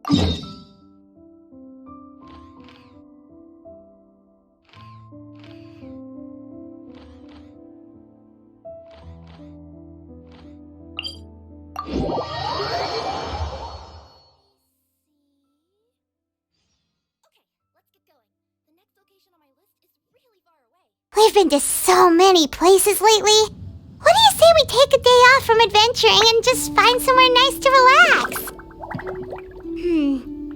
We've been to so many places lately. What do you say we take a day off from adventuring and just find somewhere nice to relax?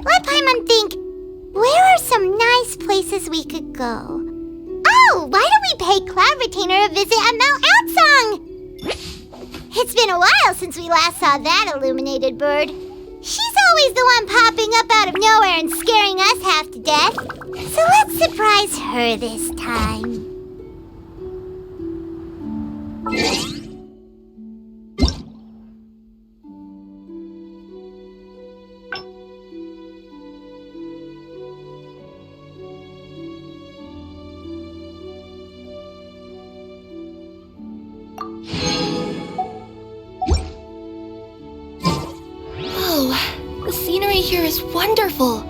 Let Paimon think. Where are some nice places we could go? Oh, why don't we pay Cloud Retainer a visit at Mount Outsong? It's been a while since we last saw that illuminated bird. She's always the one popping up out of nowhere and scaring us half to death. So let's surprise her this time. Oh, the scenery here is wonderful.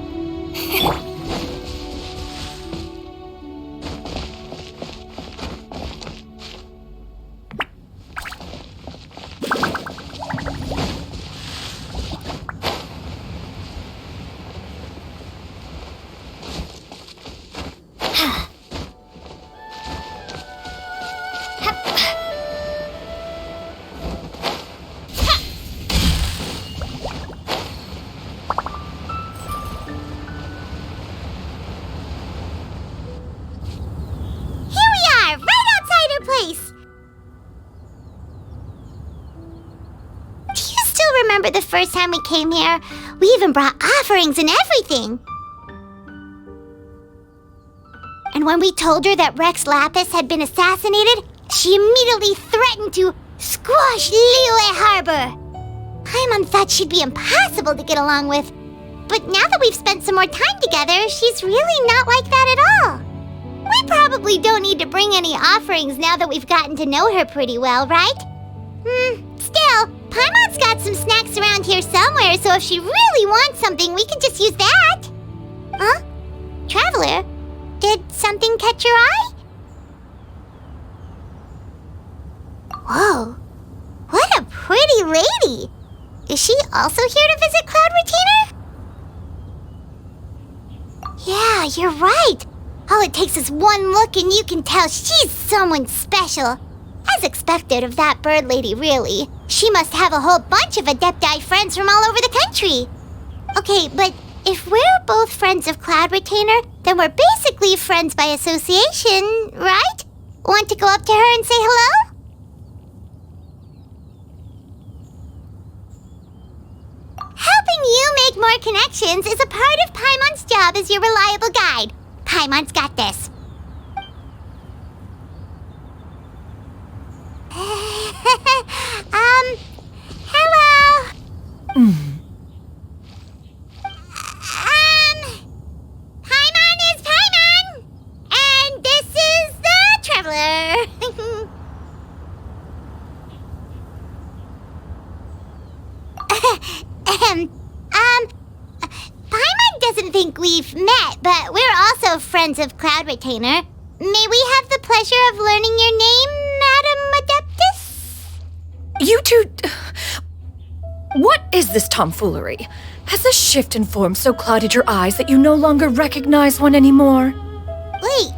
Remember the first time we came here? We even brought offerings and everything. And when we told her that Rex Lapis had been assassinated, she immediately threatened to squash Liyue Harbor. Paimon thought she'd be impossible to get along with. But now that we've spent some more time together, she's really not like that at all. We probably don't need to bring any offerings now that we've gotten to know her pretty well, right? Still, Paimon's got some snacks around here somewhere, so if she really wants something, we can just use that. Huh? Traveler, did something catch your eye? Whoa, what a pretty lady. Is she also here to visit Cloud Retainer? Yeah, you're right. All it takes is one look and you can tell she's someone special. As expected of that bird lady, really. She must have a whole bunch of Adepti friends from all over the country. Okay, but if we're both friends of Cloud Retainer, then we're basically friends by association, right? Want to go up to her and say hello? Helping you make more connections is a part of Paimon's job as your reliable guide. Paimon's got this. Hello. Paimon is Paimon, and this is the Traveler. Paimon doesn't think we've met, but we're also friends of Cloud Retainer. May we have the pleasure of learning your name, Madam Adeptus? You two... What is this tomfoolery? Has this shift in form so clouded your eyes that you no longer recognize one anymore? Wait,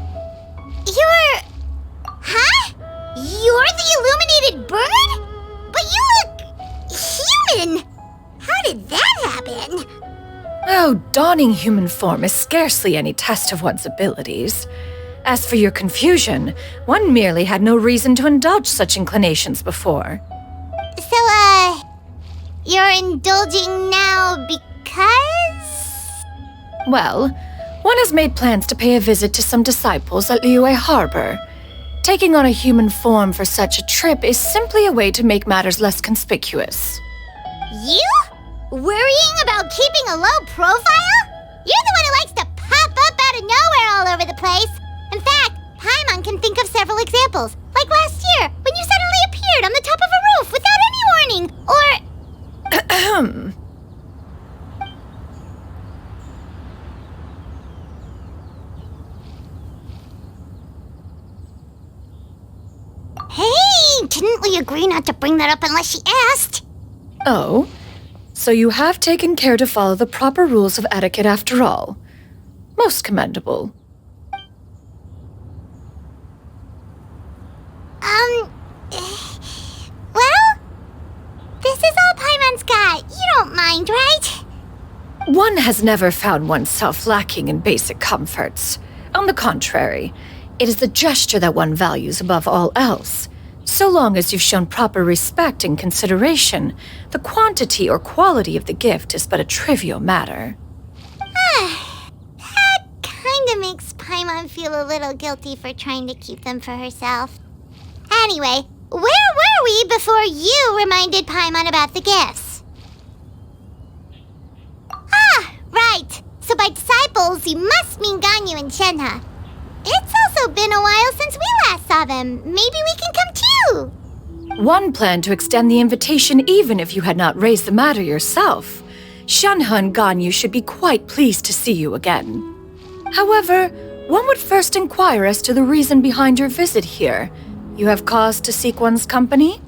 you're... Huh? You're the illuminated bird? But you look... human! How did that happen? Oh, donning human form is scarcely any test of one's abilities. As for your confusion, one merely had no reason to indulge such inclinations before. So, you're indulging now because? Well, one has made plans to pay a visit to some disciples at Liyue Harbor. Taking on a human form for such a trip is simply a way to make matters less conspicuous. You? Worrying about keeping a low profile? You're the one who likes to pop up out of nowhere all over the place. In fact, Paimon can think of several examples. Like last year, when you suddenly appeared on the top of a roof without any warning. Or... we agree not to bring that up unless she asked. Oh, so you have taken care to follow the proper rules of etiquette after all. Most commendable. Well, this is all Paimon's got. You don't mind, right? One has never found oneself lacking in basic comforts. On the contrary, it is the gesture that one values above all else. So long as you've shown proper respect and consideration, the quantity or quality of the gift is but a trivial matter. That kinda makes Paimon feel a little guilty for trying to keep them for herself. Anyway, where were we before you reminded Paimon about the gifts? Ah, right. So by disciples, you must mean Ganyu and Shenhe. It's also been a while since we last saw them. Maybe we can come too. One planned to extend the invitation even if you had not raised the matter yourself. Shenhe and Ganyu should be quite pleased to see you again. However, one would first inquire as to the reason behind your visit here. You have cause to seek one's company?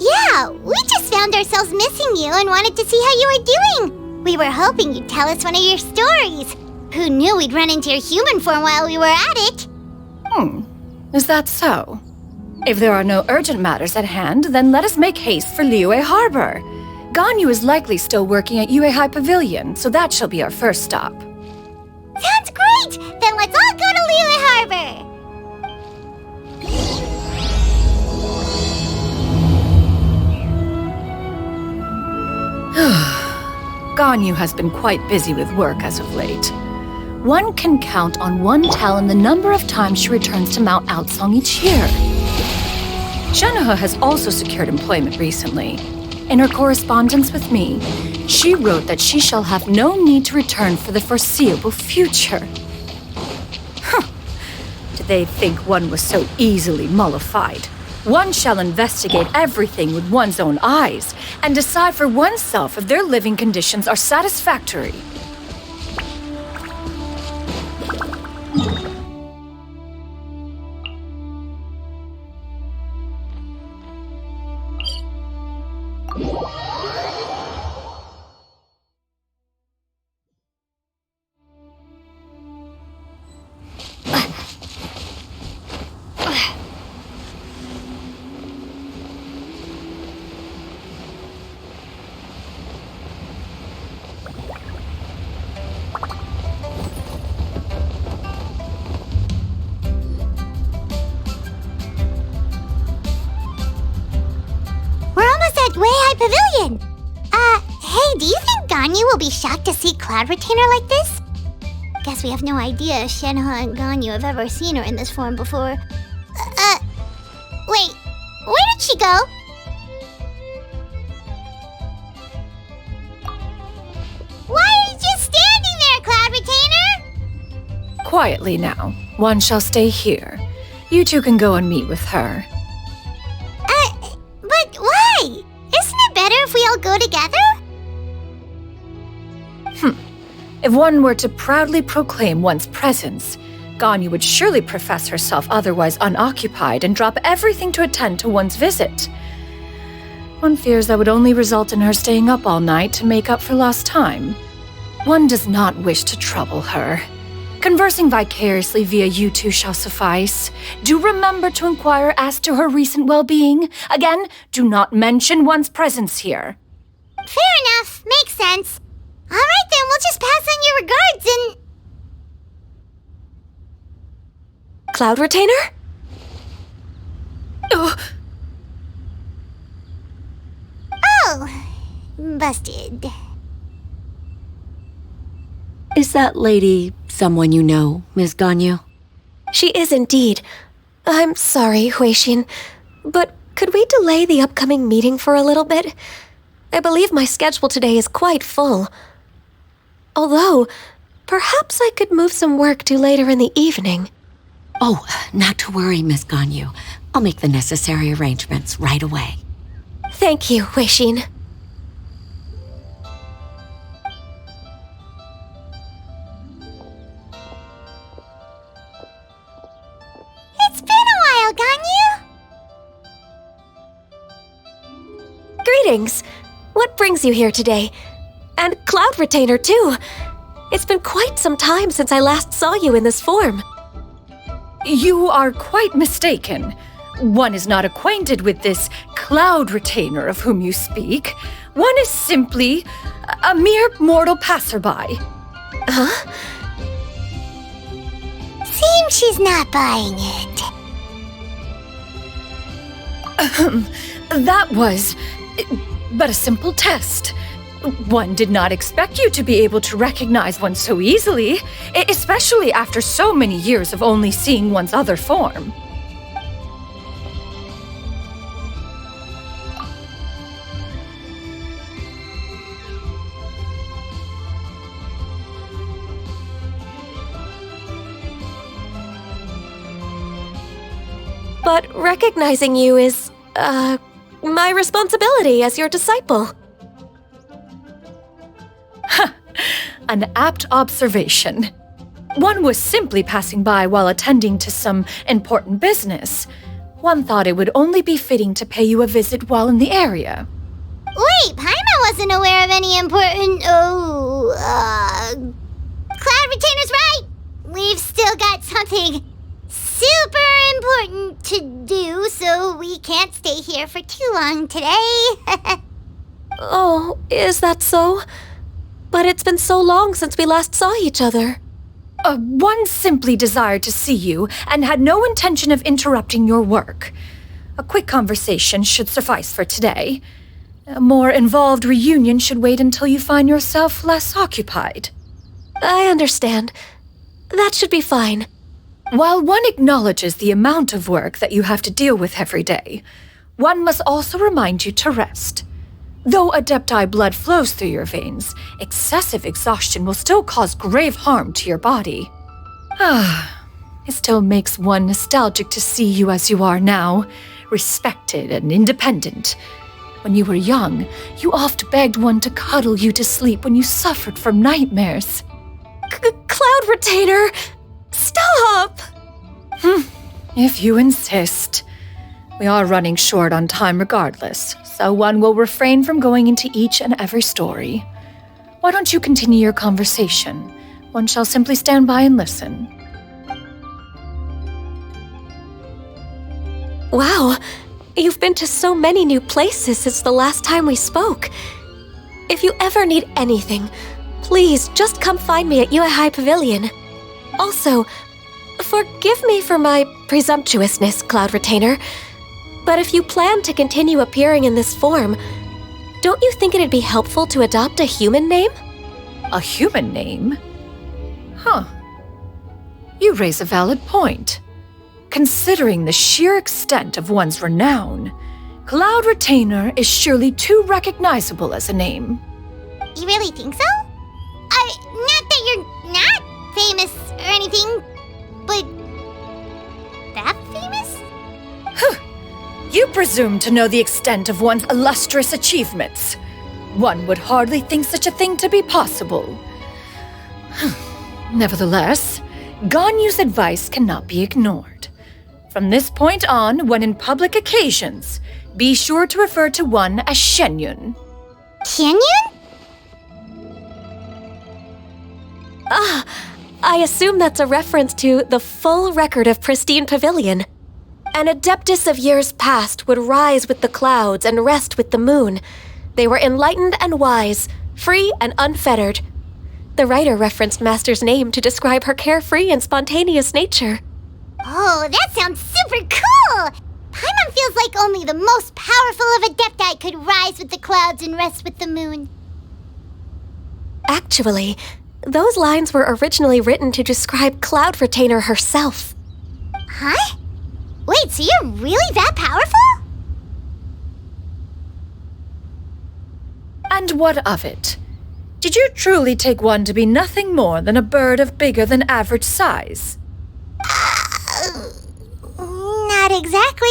Yeah, we just found ourselves missing you and wanted to see how you were doing. We were hoping you'd tell us one of your stories. Who knew we'd run into your human form while we were at it? Is that so? If there are no urgent matters at hand, then let us make haste for Liyue Harbor. Ganyu is likely still working at Yuehai Pavilion, so that shall be our first stop. Sounds great! Then let's all go to Liyue Harbor! Ganyu has been quite busy with work as of late. One can count on one talon the number of times she returns to Mount Outsong each year. Shenhe has also secured employment recently. In her correspondence with me, she wrote that she shall have no need to return for the foreseeable future. Did they think one was so easily mollified? One shall investigate everything with one's own eyes and decide for oneself if their living conditions are satisfactory. Yuehai Pavilion! Hey, do you think Ganyu will be shocked to see Cloud Retainer like this? Guess we have no idea if Shenhe and Ganyu have ever seen her in this form before. Wait, where did she go? Why are you just standing there, Cloud Retainer? Quietly now. One shall stay here. You two can go and meet with her. But why? Isn't it better if we all go together? If one were to proudly proclaim one's presence, Ganyu would surely profess herself otherwise unoccupied and drop everything to attend to one's visit. One fears that would only result in her staying up all night to make up for lost time. One does not wish to trouble her. Conversing vicariously via you two shall suffice. Do remember to inquire as to her recent well-being. Again, do not mention one's presence here. Fair enough. Makes sense. All right, then, we'll just pass on your regards and... Cloud Retainer? Oh, busted. Is that lady someone you know, Ms. Ganyu? She is indeed. I'm sorry, Huixin, but could we delay the upcoming meeting for a little bit? I believe my schedule today is quite full. Although, perhaps I could move some work to later in the evening. Oh, not to worry, Ms. Ganyu. I'll make the necessary arrangements right away. Thank you, Huixin. It's been a while, Ganyu. Greetings! What brings you here today? And Cloud Retainer, too! It's been quite some time since I last saw you in this form. You are quite mistaken. One is not acquainted with this Cloud Retainer of whom you speak. One is simply a mere mortal passerby. Huh? Seems she's not buying it. That was but a simple test. One did not expect you to be able to recognize one so easily, especially after so many years of only seeing one's other form. But recognizing you is, my responsibility as your disciple. An apt observation. One was simply passing by while attending to some important business. One thought it would only be fitting to pay you a visit while in the area. Wait, Paimon wasn't aware of any important... Cloud Retainer's right! We've still got something super important to do, so we can't stay here for too long today. Oh, is that so? But it's been so long since we last saw each other. One simply desired to see you and had no intention of interrupting your work. A quick conversation should suffice for today. A more involved reunion should wait until you find yourself less occupied. I understand. That should be fine. While one acknowledges the amount of work that you have to deal with every day, one must also remind you to rest. Though Adepti blood flows through your veins, excessive exhaustion will still cause grave harm to your body. It still makes one nostalgic to see you as you are now, respected and independent. When you were young, you oft begged one to cuddle you to sleep when you suffered from nightmares. Cloud Retainer! Stop! If you insist. We are running short on time regardless, so one will refrain from going into each and every story. Why don't you continue your conversation? One shall simply stand by and listen. Wow, you've been to so many new places since the last time we spoke. If you ever need anything, please just come find me at Yue High Pavilion. Also, forgive me for my presumptuousness, Cloud Retainer, but if you plan to continue appearing in this form, don't you think it'd be helpful to adopt a human name? A human name? You raise a valid point. Considering the sheer extent of one's renown, Cloud Retainer is surely too recognizable as a name. You really think so? Not that you're not famous or anything, but that famous? You presume to know the extent of one's illustrious achievements. One would hardly think such a thing to be possible. Nevertheless, Ganyu's advice cannot be ignored. From this point on, when in public occasions, be sure to refer to one as Shenyun. Shenyun? I assume that's a reference to the full record of Pristine Pavilion. An adeptus of years past would rise with the clouds and rest with the moon. They were enlightened and wise, free and unfettered. The writer referenced Master's name to describe her carefree and spontaneous nature. Oh, that sounds super cool! Paimon feels like only the most powerful of Adepti could rise with the clouds and rest with the moon. Actually, those lines were originally written to describe Cloud Retainer herself. Huh? Wait, so you're really that powerful? And what of it? Did you truly take one to be nothing more than a bird of bigger than average size? Not exactly.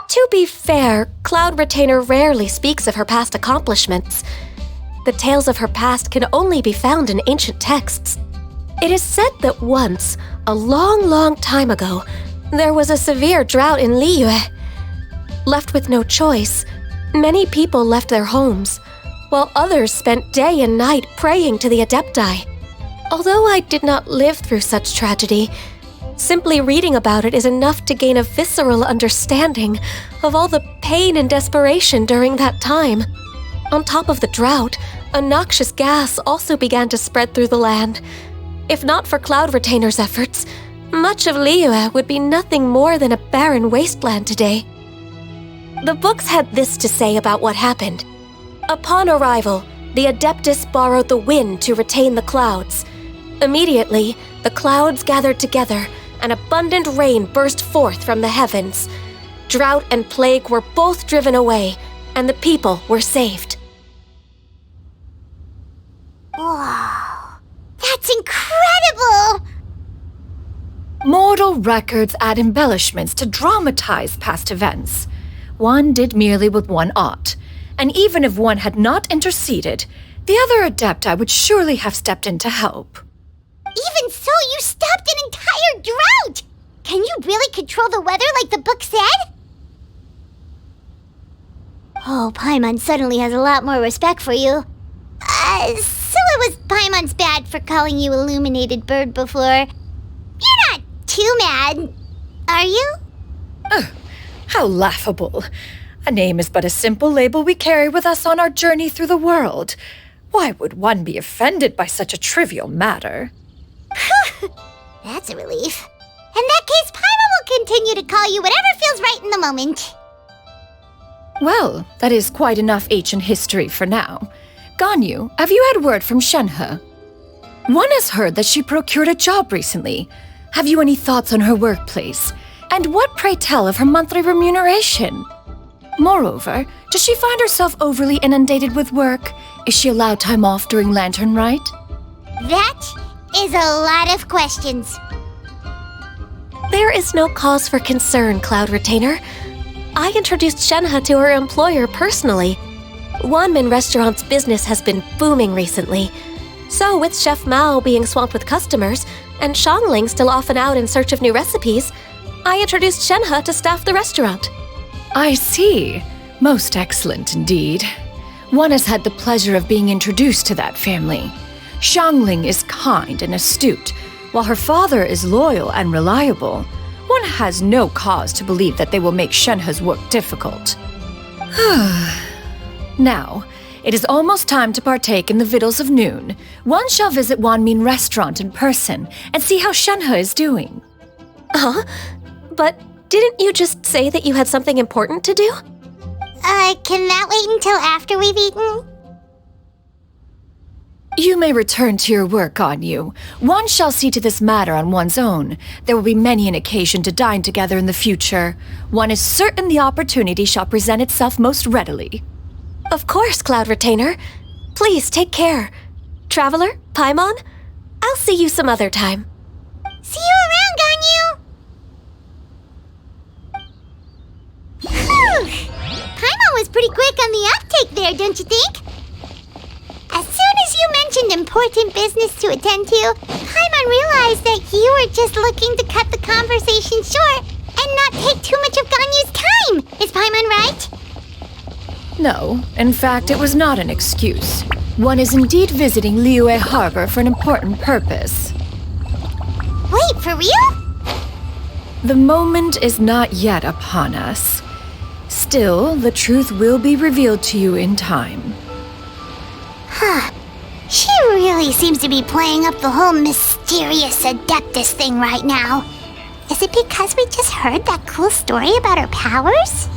To be fair, Cloud Retainer rarely speaks of her past accomplishments. The tales of her past can only be found in ancient texts. It is said that once, a long, long time ago, There was a severe drought in Liyue. Left with no choice, many people left their homes, while others spent day and night praying to the Adepti. Although I did not live through such tragedy, simply reading about it is enough to gain a visceral understanding of all the pain and desperation during that time. On top of the drought, a noxious gas also began to spread through the land. If not for Cloud Retainer's efforts, much of Liyue would be nothing more than a barren wasteland today. The books had this to say about what happened. Upon arrival, the Adeptus borrowed the wind to retain the clouds. Immediately, the clouds gathered together, and abundant rain burst forth from the heavens. Drought and plague were both driven away, and the people were saved. Wow, that's incredible! Mortal records add embellishments to dramatize past events. One did merely what one ought, and even if one had not interceded, the other Adepti would surely have stepped in to help. Even so, you stopped an entire drought! Can you really control the weather like the book said? Oh, Paimon suddenly has a lot more respect for you. So it was Paimon's bad for calling you Illuminated Bird before. You're not too mad, are you? How laughable. A name is but a simple label we carry with us on our journey through the world. Why would one be offended by such a trivial matter? That's a relief. In that case, Paimon will continue to call you whatever feels right in the moment. Well, that is quite enough ancient history for now. Ganyu, have you had word from Shenhe? One has heard that she procured a job recently. Have you any thoughts on her workplace? And what, pray tell, of her monthly remuneration? Moreover, does she find herself overly inundated with work? Is she allowed time off during Lantern Rite? That is a lot of questions. There is no cause for concern, Cloud Retainer. I introduced Shenhe to her employer personally. Wanmin Restaurant's business has been booming recently. So with Chef Mao being swamped with customers, and Shangling still off and out in search of new recipes, I introduced Shenhe to staff the restaurant. I see. Most excellent indeed. One has had the pleasure of being introduced to that family. Shangling is kind and astute, while her father is loyal and reliable. One has no cause to believe that they will make Shenhe's work difficult. Now, it is almost time to partake in the victuals of noon. One shall visit Wanmin Restaurant in person and see how Shenhe is doing. Huh? But didn't you just say that you had something important to do? Can that wait until after we've eaten? You may return to your work, Ganyu. One shall see to this matter on one's own. There will be many an occasion to dine together in the future. One is certain the opportunity shall present itself most readily. Of course, Cloud Retainer. Please take care. Traveler, Paimon, I'll see you some other time. See you around, Ganyu! Phew! Paimon was pretty quick on the uptake there, don't you think? As soon as you mentioned important business to attend to, Paimon realized that you were just looking to cut the conversation short and not take too much of Ganyu's time. Is Paimon right? No, in fact, it was not an excuse. One is indeed visiting Liyue Harbor for an important purpose. Wait, for real? The moment is not yet upon us. Still, the truth will be revealed to you in time. Huh. She really seems to be playing up the whole mysterious Adeptus thing right now. Is it because we just heard that cool story about her powers?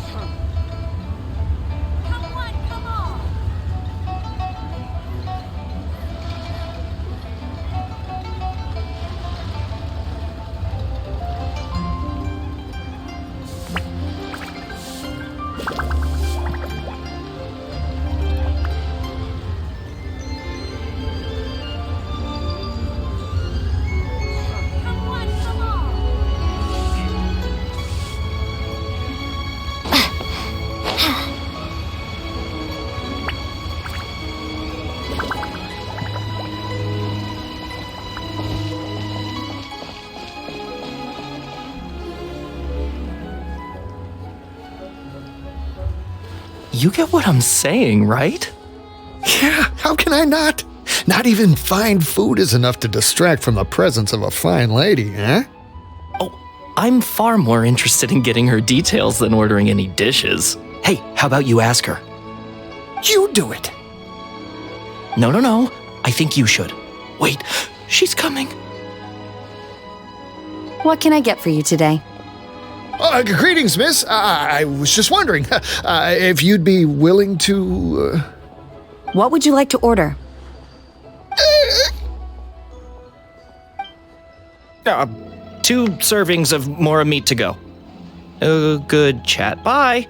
You get what I'm saying, right? Yeah, how can I not? Not even fine food is enough to distract from the presence of a fine lady, eh? Oh, I'm far more interested in getting her details than ordering any dishes. Hey, how about you ask her? You do it. No. I think you should. Wait, she's coming. What can I get for you today? Greetings, miss. I was just wondering if you'd be willing to... What would you like to order? 2 servings of more meat to go. Good chat. Bye.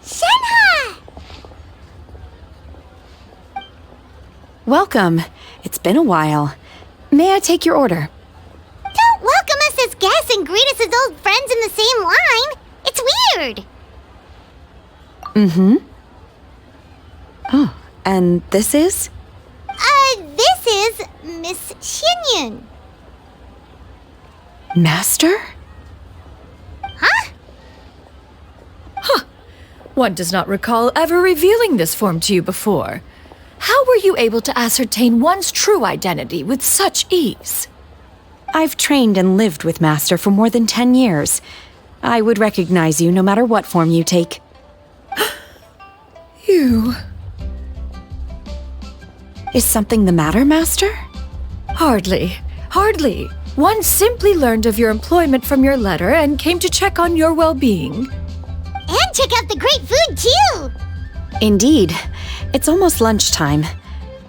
Shenhe! Welcome. It's been a while. May I take your order? Don't welcome us as guests and greet us as old friends in the same line. It's weird. Mm-hmm. Oh, and this is? This is Miss Xinyun. Master? Huh? One does not recall ever revealing this form to you before. How were you able to ascertain one's true identity with such ease? I've trained and lived with Master for more than 10 years. I would recognize you no matter what form you take. You... Is something the matter, Master? Hardly. One simply learned of your employment from your letter and came to check on your well-being. And check out the great food, too. Indeed. It's almost lunchtime.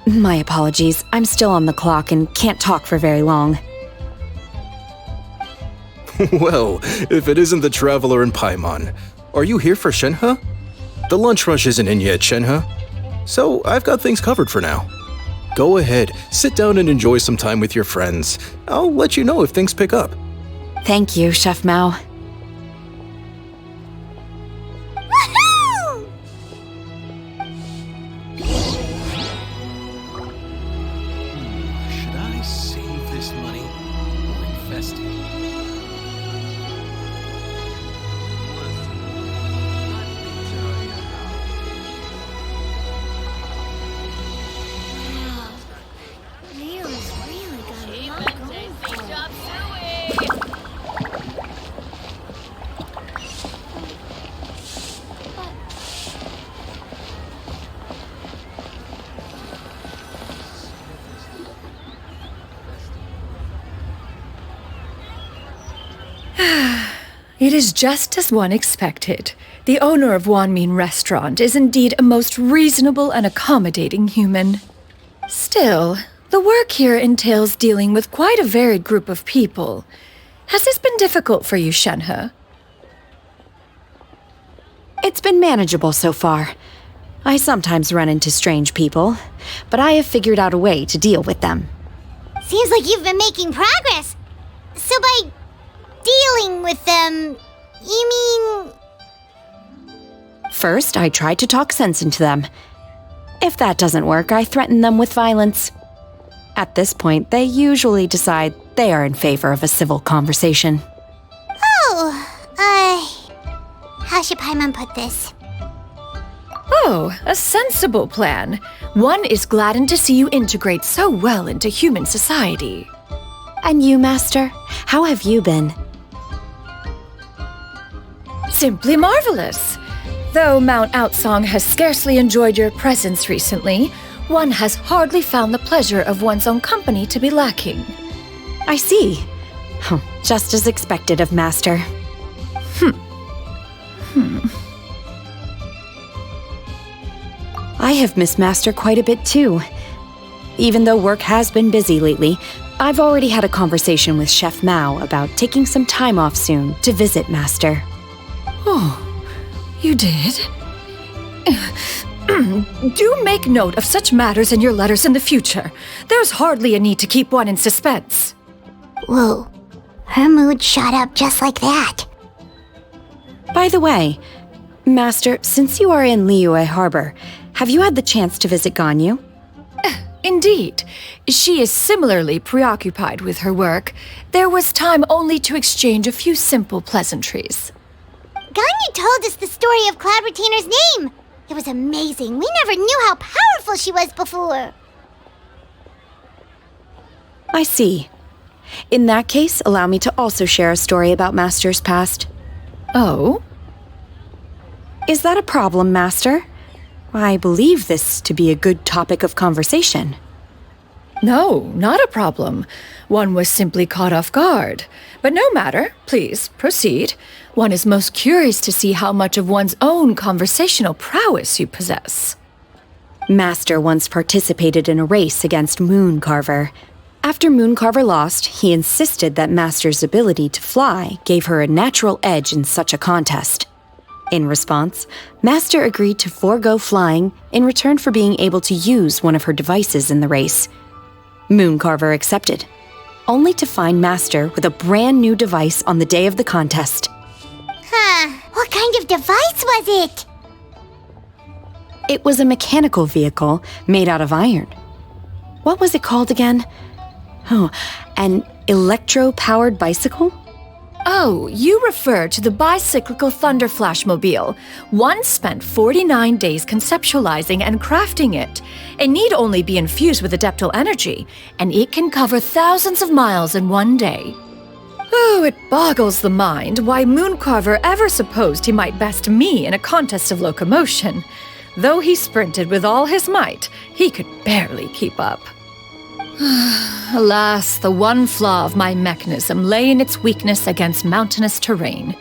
My apologies. I'm still on the clock and can't talk for very long. Well, if it isn't the traveler in Paimon, are you here for Shenhe? The lunch rush isn't in yet, Shenhe. So I've got things covered for now. Go ahead, sit down and enjoy some time with your friends. I'll let you know if things pick up. Thank you, Chef Mao. Woohoo! Should I save this money or invest it? It is just as one expected. The owner of Wanmin Restaurant is indeed a most reasonable and accommodating human. Still, the work here entails dealing with quite a varied group of people. Has this been difficult for you, Shenhe? It's been manageable so far. I sometimes run into strange people, but I have figured out a way to deal with them. Seems like you've been making progress. So by dealing with them, you mean... First, I try to talk sense into them. If that doesn't work, I threaten them with violence. At this point, they usually decide they are in favor of a civil conversation. How should Paimon put this? Oh, a sensible plan. One is gladdened to see you integrate so well into human society. And you, Master? How have you been? Simply marvelous. Though Mount Outsong has scarcely enjoyed your presence recently, one has hardly found the pleasure of one's own company to be lacking. I see. Just as expected of Master. I have missed Master quite a bit too. Even though work has been busy lately, I've already had a conversation with Chef Mao about taking some time off soon to visit Master. Oh, you did? Do make note of such matters in your letters in the future. There's hardly a need to keep one in suspense. Whoa, her mood shot up just like that. By the way, Master, since you are in Liyue Harbor, have you had the chance to visit Ganyu? Indeed, she is similarly preoccupied with her work. There was time only to exchange a few simple pleasantries. Ganyu told us the story of Cloud Retainer's name. It was amazing. We never knew how powerful she was before. I see. In that case, allow me to also share a story about Master's past. Oh? Is that a problem, Master? I believe this to be a good topic of conversation. No, not a problem. One was simply caught off guard. But no matter. Please, proceed. One is most curious to see how much of one's own conversational prowess you possess. Master once participated in a race against Mooncarver. After Mooncarver lost, he insisted that Master's ability to fly gave her a natural edge in such a contest. In response, Master agreed to forego flying in return for being able to use one of her devices in the race. Mooncarver accepted, only to find Master with a brand new device on the day of the contest. What kind of device was it? It was a mechanical vehicle made out of iron. What was it called again? Oh, an electro-powered bicycle? Oh, you refer to the bicyclical Thunder Flashmobile. One spent 49 days conceptualizing and crafting it. It need only be infused with adeptal energy, and it can cover thousands of miles in one day. Oh, it boggles the mind why Mooncarver ever supposed he might best me in a contest of locomotion. Though he sprinted with all his might, he could barely keep up. Alas, the one flaw of my mechanism lay in its weakness against mountainous terrain.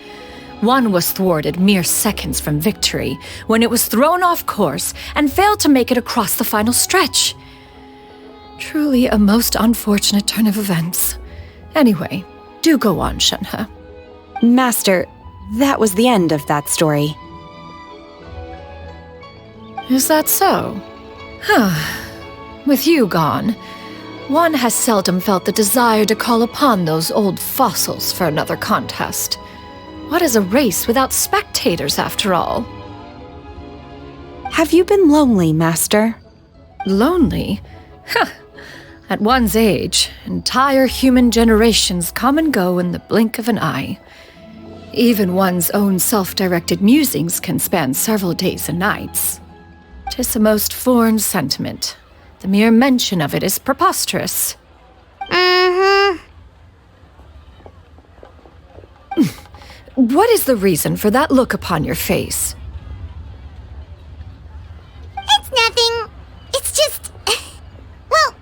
One was thwarted mere seconds from victory, when it was thrown off course and failed to make it across the final stretch. Truly a most unfortunate turn of events. Anyway, do go on, Shenhe. Master, that was the end of that story. Is that so? With you gone, one has seldom felt the desire to call upon those old fossils for another contest. What is a race without spectators, after all? Have you been lonely, Master? Lonely? At one's age, entire human generations come and go in the blink of an eye. Even one's own self-directed musings can span several days and nights. 'Tis a most foreign sentiment. The mere mention of it is preposterous. What is the reason for that look upon your face? It's nothing. It's just... Well,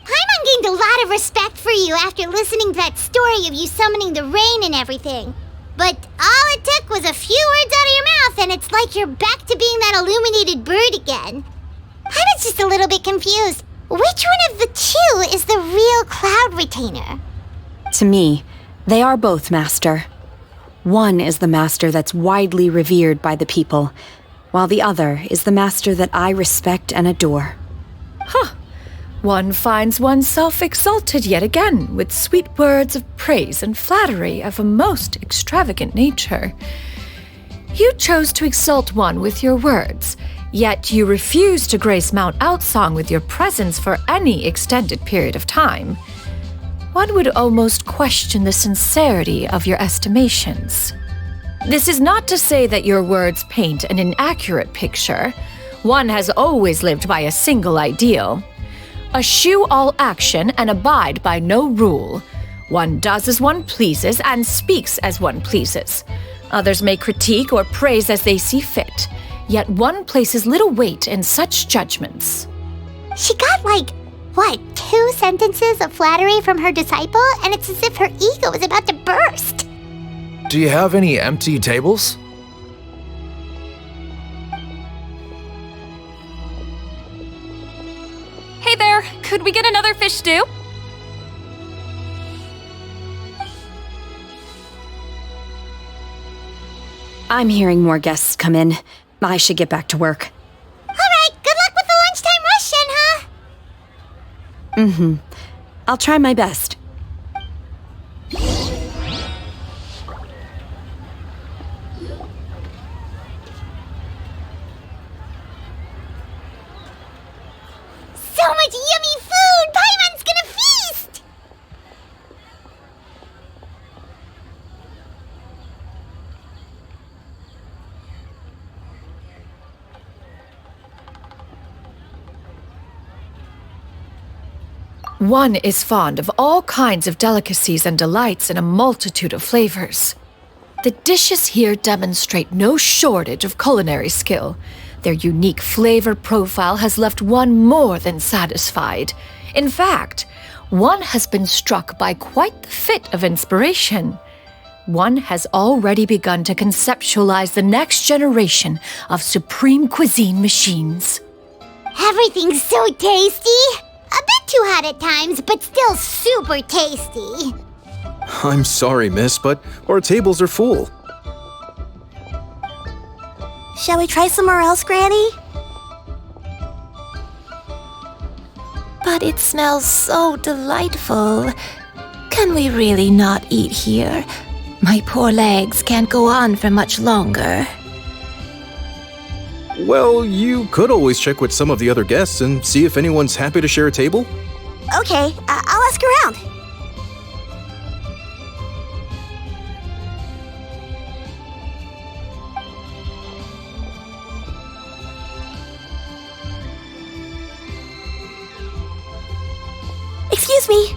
Paimon gained a lot of respect for you after listening to that story of you summoning the rain and everything. But all it took was a few words out of your mouth and it's like you're back to being that illuminated bird again. I was just a little bit confused. Which one of the two is the real Cloud Retainer? To me, they are both, Master. One is the Master that's widely revered by the people, while the other is the Master that I respect and adore. One finds oneself exalted yet again with sweet words of praise and flattery of a most extravagant nature. You chose to exalt one with your words, yet you refuse to grace Mount Outsong with your presence for any extended period of time. One would almost question the sincerity of your estimations. This is not to say that your words paint an inaccurate picture. One has always lived by a single ideal. Eschew all action and abide by no rule. One does as one pleases and speaks as one pleases. Others may critique or praise as they see fit, yet one places little weight in such judgments. She got 2 sentences of flattery from her disciple, and it's as if her ego is about to burst. Do you have any empty tables? Hey there, could we get another fish stew? I'm hearing more guests come in. I should get back to work. All right, good luck with the lunchtime rush, Shenhe. I'll try my best. So much yummy One is fond of all kinds of delicacies and delights in a multitude of flavors. The dishes here demonstrate no shortage of culinary skill. Their unique flavor profile has left one more than satisfied. In fact, one has been struck by quite the fit of inspiration. One has already begun to conceptualize the next generation of supreme cuisine machines. Everything's so tasty. A bit too hot at times, but still super tasty. I'm sorry, miss, but our tables are full. Shall we try somewhere else, Granny? But it smells so delightful. Can we really not eat here? My poor legs can't go on for much longer. Well, you could always check with some of the other guests and see if anyone's happy to share a table. Okay, I'll ask around. Excuse me,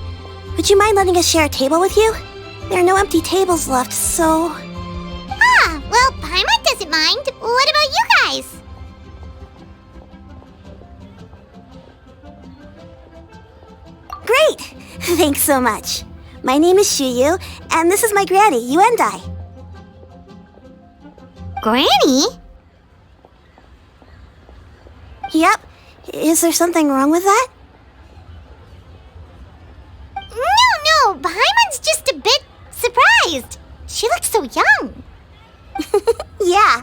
would you mind letting us share a table with you? There are no empty tables left, so... Ah, well, Paimon doesn't mind. What about you guys? Great! Thanks so much. My name is Shuyu, and this is my granny, Yuendai. Granny? Yep. Is there something wrong with that? No, Paimon's just a bit surprised. She looks so young. Yeah,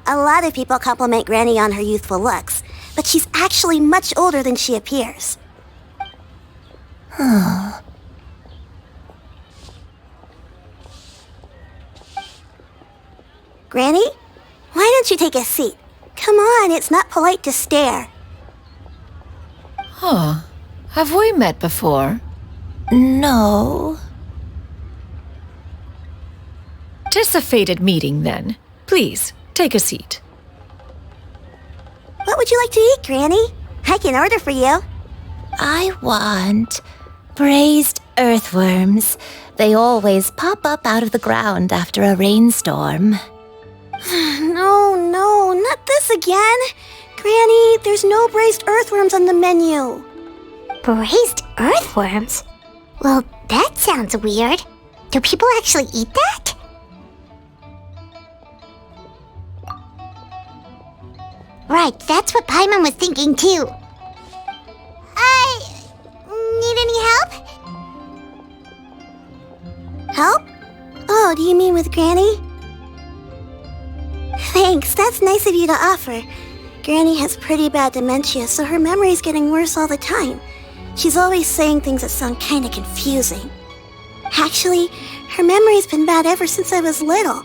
a lot of people compliment Granny on her youthful looks, but she's actually much older than she appears. Granny, why don't you take a seat? Come on, it's not polite to stare. Huh. Have we met before? No. Tis a fated meeting, then. Please, take a seat. What would you like to eat, Granny? I can order for you. I want braised earthworms. They always pop up out of the ground after a rainstorm. No, not this again. Granny, there's no braised earthworms on the menu. Braised earthworms? Well, that sounds weird. Do people actually eat that? Right, that's what Paimon was thinking too. Need any help? Help? Oh, do you mean with Granny? Thanks, that's nice of you to offer. Granny has pretty bad dementia, so her memory's getting worse all the time. She's always saying things that sound kinda confusing. Actually, her memory's been bad ever since I was little.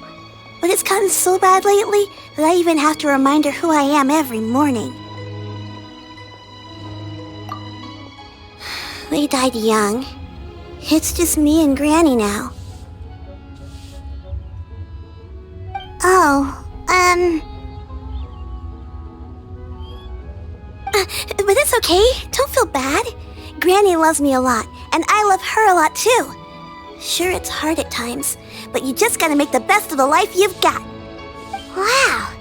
But it's gotten so bad lately that I even have to remind her who I am every morning. They died young. It's just me and Granny now. But it's okay. Don't feel bad. Granny loves me a lot, and I love her a lot too. Sure, it's hard at times, but you just gotta make the best of the life you've got. Wow,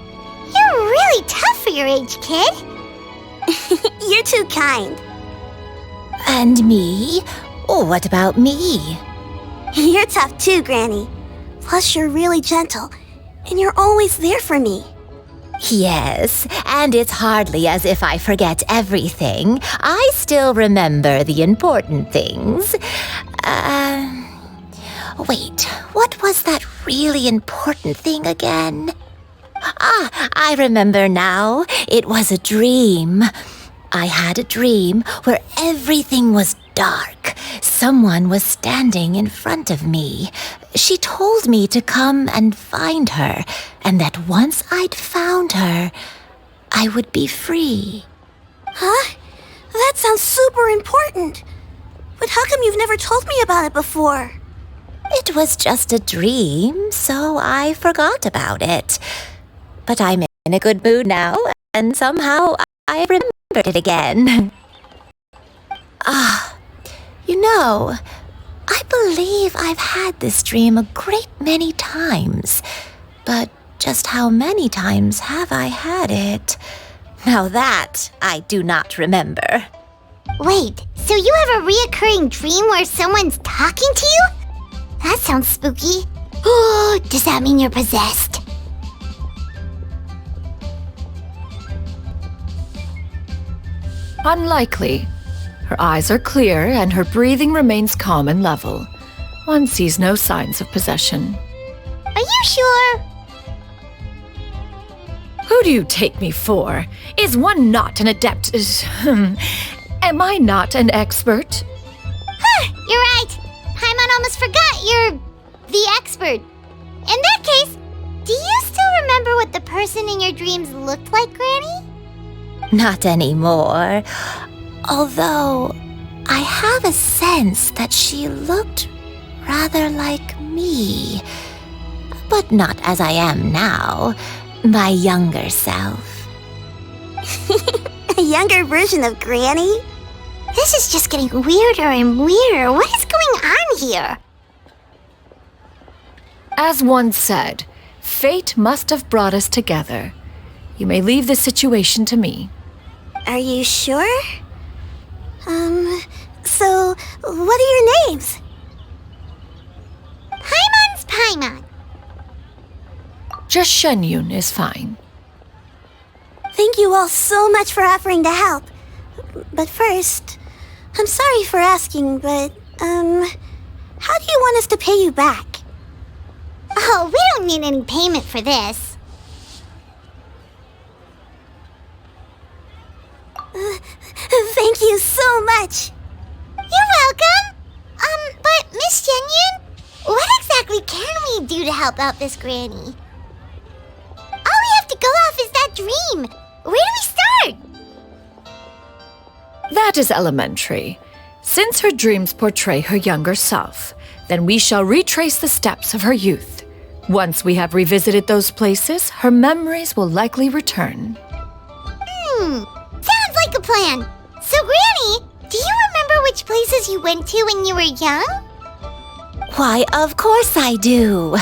you're really tough for your age, kid. You're too kind. And me? What about me? You're tough too, Granny. Plus, you're really gentle, and you're always there for me. Yes, and it's hardly as if I forget everything. I still remember the important things. Wait, what was that really important thing again? I remember now. It was a dream. I had a dream where everything was dark. Someone was standing in front of me. She told me to come and find her, and that once I'd found her, I would be free. Huh? That sounds super important. But how come you've never told me about it before? It was just a dream, so I forgot about it. But I'm in a good mood now, and somehow I remembered it again. You know, I believe I've had this dream a great many times, but just how many times have I had it? Now that I do not remember. Wait, so you have a reoccurring dream where someone's talking to you? That sounds spooky. Oh, does that mean you're possessed? Unlikely. Her eyes are clear and her breathing remains calm and level. One sees no signs of possession. Are you sure? Who do you take me for? Is one not an adept? Am I not an expert? Huh, you're right. Paimon almost forgot you're the expert. In that case, do you still remember what the person in your dreams looked like, Granny? Not anymore. Although, I have a sense that she looked rather like me. But not as I am now. My younger self. A younger version of Granny? This is just getting weirder and weirder. What is going on here? As one said, fate must have brought us together. You may leave this situation to me. Are you sure? So, what are your names? Paimon's Paimon. Just Shenyun is fine. Thank you all so much for offering to help. But first, I'm sorry for asking, but, how do you want us to pay you back? Oh, we don't need any payment for this. Thank you so much. You're welcome. But Miss Shenyun, what exactly can we do to help out this granny? All we have to go off is that dream. Where do we start? That is elementary. Since her dreams portray her younger self, then we shall retrace the steps of her youth. Once we have revisited those places, her memories will likely return. Sounds like a plan. So, Granny, do you remember which places you went to when you were young? Why, of course I do.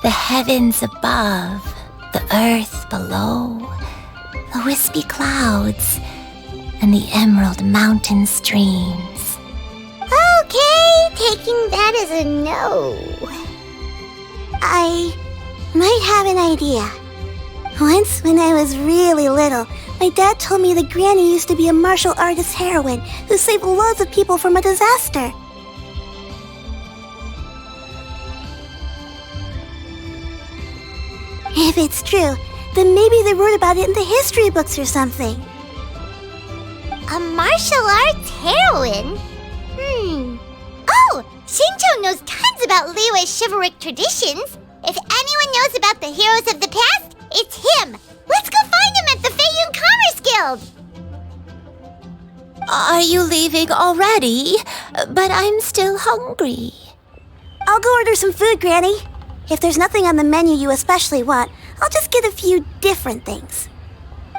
The heavens above, the earth below, the wispy clouds, and the emerald mountain streams. Okay, taking that as a no. I might have an idea. Once, when I was really little, my dad told me that Granny used to be a martial artist heroine who saved loads of people from a disaster. If it's true, then maybe they wrote about it in the history books or something. A martial arts heroine? Oh, Shinjo knows tons about Liyue's chivalric traditions. If anyone knows about the heroes of the past, it's him. Let's go find him at the Feiyun Commerce Guild. Are you leaving already? But I'm still hungry. I'll go order some food, Granny. If there's nothing on the menu you especially want, I'll just get a few different things.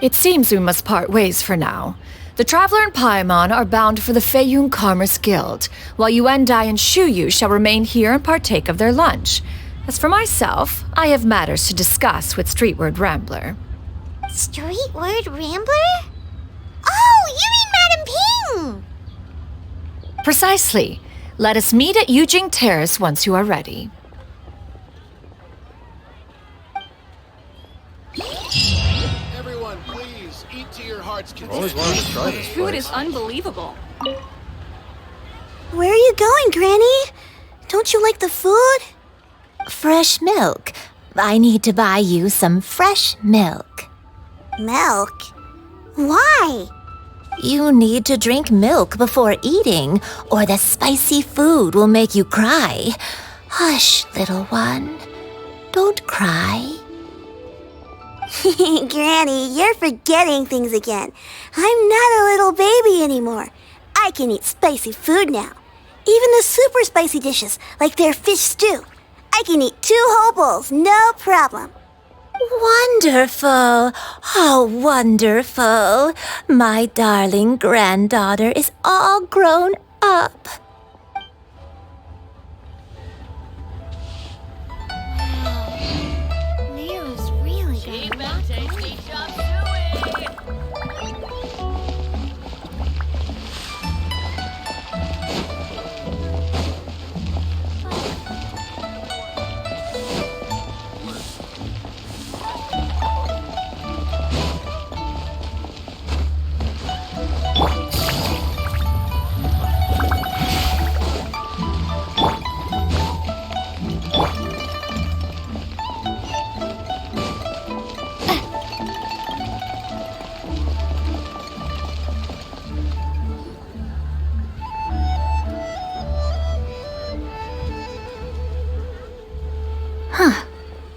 It seems we must part ways for now. The Traveler and Paimon are bound for the Feiyun Commerce Guild, while Yuendai and Shuyu shall remain here and partake of their lunch. As for myself, I have matters to discuss with Streetward Rambler. Streetward Rambler? Oh, you mean Madam Ping! Precisely. Let us meet at Yujing Terrace once you are ready. Everyone, please eat to your heart's content. Always wanted to try this Food place. is unbelievable. Where are you going, Granny? Don't you like the food? Fresh milk. I need to buy you some fresh milk. Milk? Why? You need to drink milk before eating, or the spicy food will make you cry. Hush, little one. Don't cry. Granny, you're forgetting things again. I'm not a little baby anymore. I can eat spicy food now. Even the super spicy dishes, like their fish stew. I can eat 2 whole bowls, no problem. Wonderful! How wonderful! My darling granddaughter is all grown up. Leo's really got a lot going.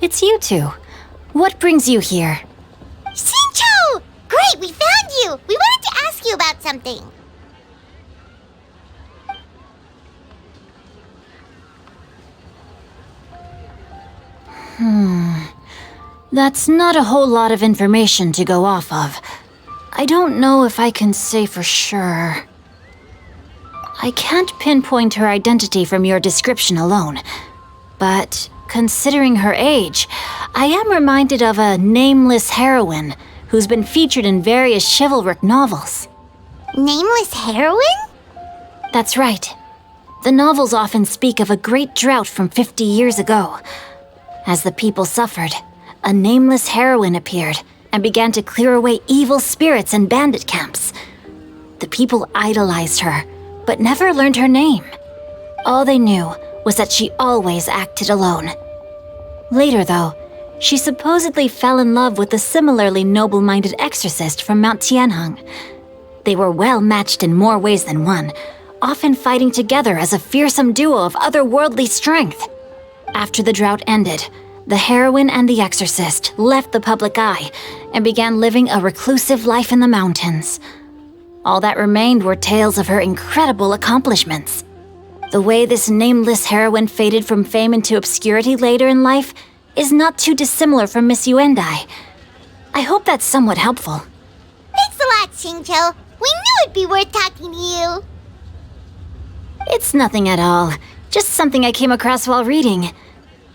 It's you two. What brings you here? Shincho! Great, we found you! We wanted to ask you about something. That's not a whole lot of information to go off of. I don't know if I can say for sure. I can't pinpoint her identity from your description alone, but considering her age, I am reminded of a nameless heroine who's been featured in various chivalric novels. Nameless heroine? That's right. The novels often speak of a great drought from 50 years ago. As the people suffered, a nameless heroine appeared and began to clear away evil spirits and bandit camps. The people idolized her, but never learned her name. All they knew was that she always acted alone. Later, though, she supposedly fell in love with a similarly noble-minded exorcist from Mount Tianheng. They were well matched in more ways than one, often fighting together as a fearsome duo of otherworldly strength. After the drought ended, the heroine and the exorcist left the public eye and began living a reclusive life in the mountains. All that remained were tales of her incredible accomplishments. The way this nameless heroine faded from fame into obscurity later in life is not too dissimilar from Miss Yuendai. I hope that's somewhat helpful. Thanks a lot, Shincho. We knew it'd be worth talking to you. It's nothing at all. Just something I came across while reading.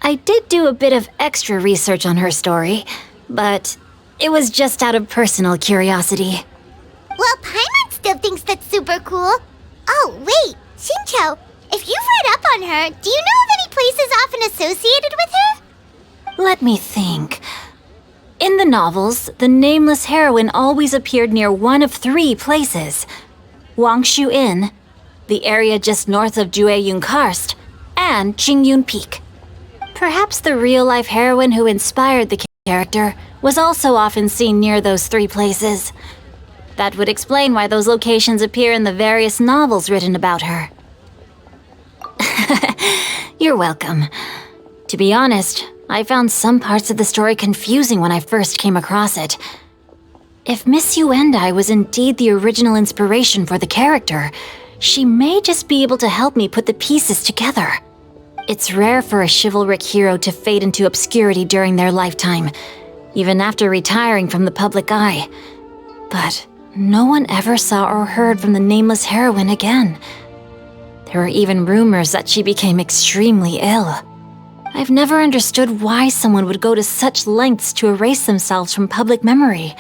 I did do a bit of extra research on her story, but it was just out of personal curiosity. Well, Paimon still thinks that's super cool. Oh, wait, Shincho, if you've read up on her, do you know of any places often associated with her? Let me think. In the novels, the nameless heroine always appeared near one of three places: Wangshu Inn, the area just north of Jueyun Karst, and Qingyun Peak. Perhaps the real-life heroine who inspired the character was also often seen near those three places. That would explain why those locations appear in the various novels written about her. You're welcome. To be honest, I found some parts of the story confusing when I first came across it. If Miss Yuendai was indeed the original inspiration for the character, she may just be able to help me put the pieces together. It's rare for a chivalric hero to fade into obscurity during their lifetime, even after retiring from the public eye. But no one ever saw or heard from the nameless heroine again. There were even rumors that she became extremely ill. I've never understood why someone would go to such lengths to erase themselves from public memory.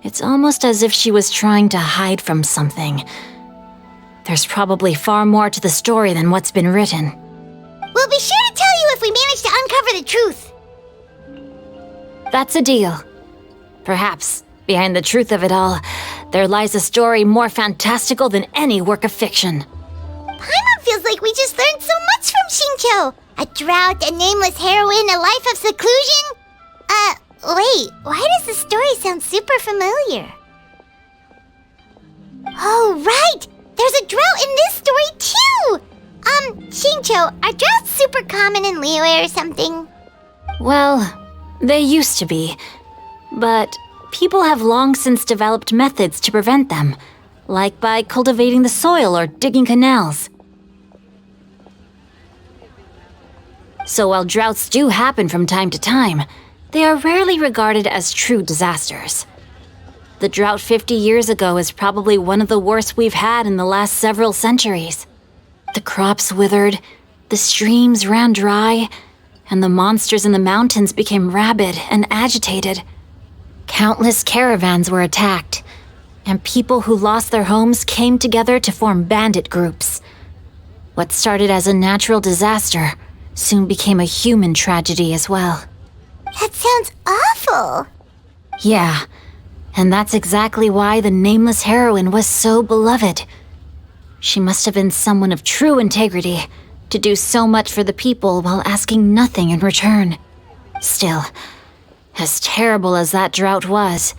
It's almost as if she was trying to hide from something. There's probably far more to the story than what's been written. We'll be sure to tell you if we manage to uncover the truth. That's a deal. Perhaps, behind the truth of it all, there lies a story more fantastical than any work of fiction. Paimon feels like we just learned so much from Shincho. A drought, a nameless heroine, a life of seclusion. Wait, why does the story sound super familiar? Oh, right! There's a drought in this story, too! Shincho, are droughts super common in Liyue or something? Well, they used to be. But people have long since developed methods to prevent them, like by cultivating the soil or digging canals. So while droughts do happen from time to time, they are rarely regarded as true disasters. The drought 50 years ago is probably one of the worst we've had in the last several centuries. The crops withered, the streams ran dry, and the monsters in the mountains became rabid and agitated. Countless caravans were attacked, and people who lost their homes came together to form bandit groups. What started as a natural disaster soon became a human tragedy as well. That sounds awful. Yeah, and that's exactly why the nameless heroine was so beloved. She must have been someone of true integrity to do so much for the people while asking nothing in return. Still, as terrible as that drought was,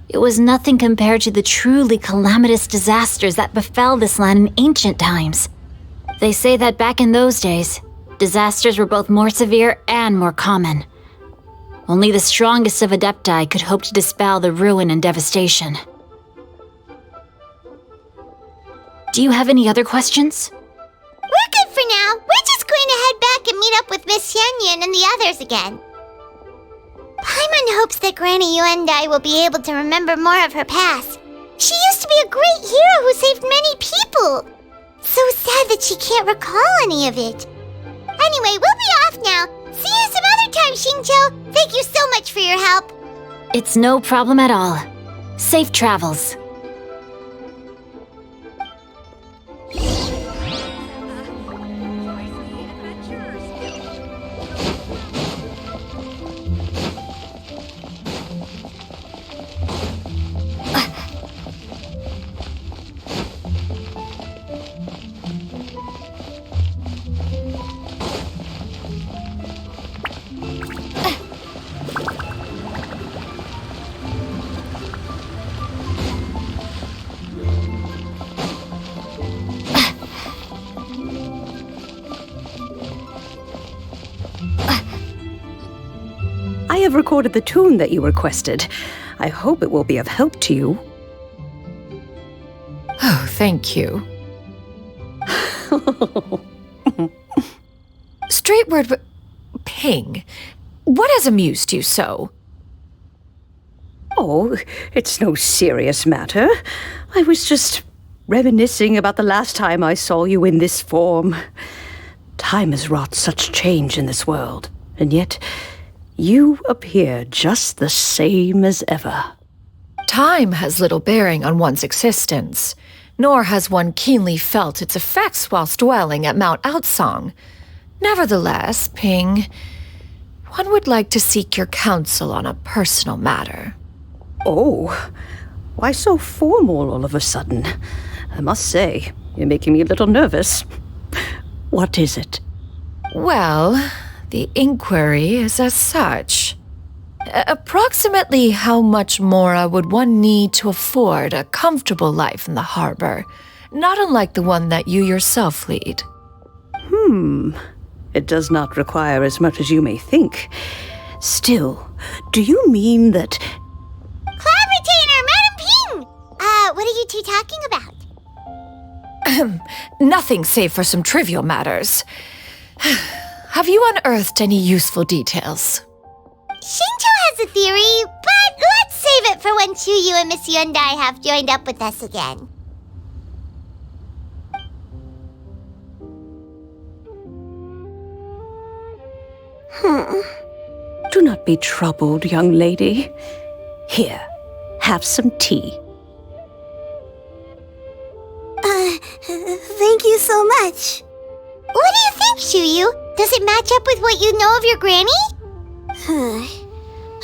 it was nothing compared to the truly calamitous disasters that befell this land in ancient times. They say that back in those days, disasters were both more severe and more common. Only the strongest of Adepti could hope to dispel the ruin and devastation. Do you have any other questions? We're good for now. We're just going to head back and meet up with Miss Yanyan and the others again. Paimon hopes that Granny Yuendai will be able to remember more of her past. She used to be a great hero who saved many people. So sad that she can't recall any of it. Anyway, we'll be off now. See you some other time, Xingqiu. Thank you so much for your help. It's no problem at all. Safe travels. I have recorded the tune that you requested. I hope it will be of help to you. Oh, thank you. Straight word, Ping. What has amused you so? Oh, it's no serious matter. I was just reminiscing about the last time I saw you in this form. Time has wrought such change in this world, and yet you appear just the same as ever. Time has little bearing on one's existence, nor has one keenly felt its effects whilst dwelling at Mount Outsong. Nevertheless, Ping, one would like to seek your counsel on a personal matter. Oh, why so formal all of a sudden? I must say, you're making me a little nervous. What is it? Well, the inquiry is as such. Approximately how much more would one need to afford a comfortable life in the harbor, not unlike the one that you yourself lead? It does not require as much as you may think. Still, do you mean that... Cloud Retainer, Madam Ping! What are you two talking about? Nothing save for some trivial matters. Have you unearthed any useful details? Xingqiu has a theory, but let's save it for when Chuyu and Miss Yuendai have joined up with us again. Do not be troubled, young lady. Here, have some tea. Thank you so much. What do you think, Chuyu? Does it match up with what you know of your granny?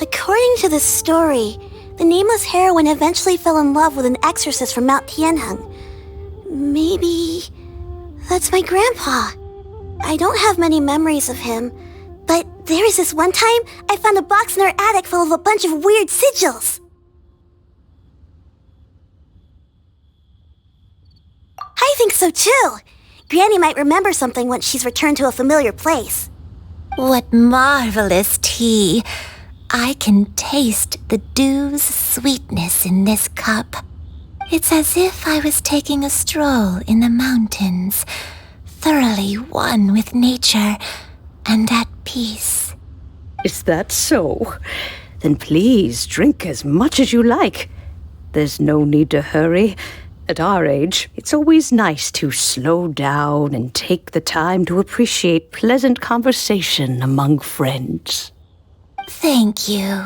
According to the story, the nameless heroine eventually fell in love with an exorcist from Mount Tianheng. Maybe that's my grandpa. I don't have many memories of him, but there was this one time I found a box in our attic full of a bunch of weird sigils. I think so too. Granny might remember something once she's returned to a familiar place. What marvelous tea! I can taste the dew's sweetness in this cup. It's as if I was taking a stroll in the mountains, thoroughly one with nature and at peace. Is that so? Then please drink as much as you like. There's no need to hurry. At our age, it's always nice to slow down and take the time to appreciate pleasant conversation among friends. Thank you.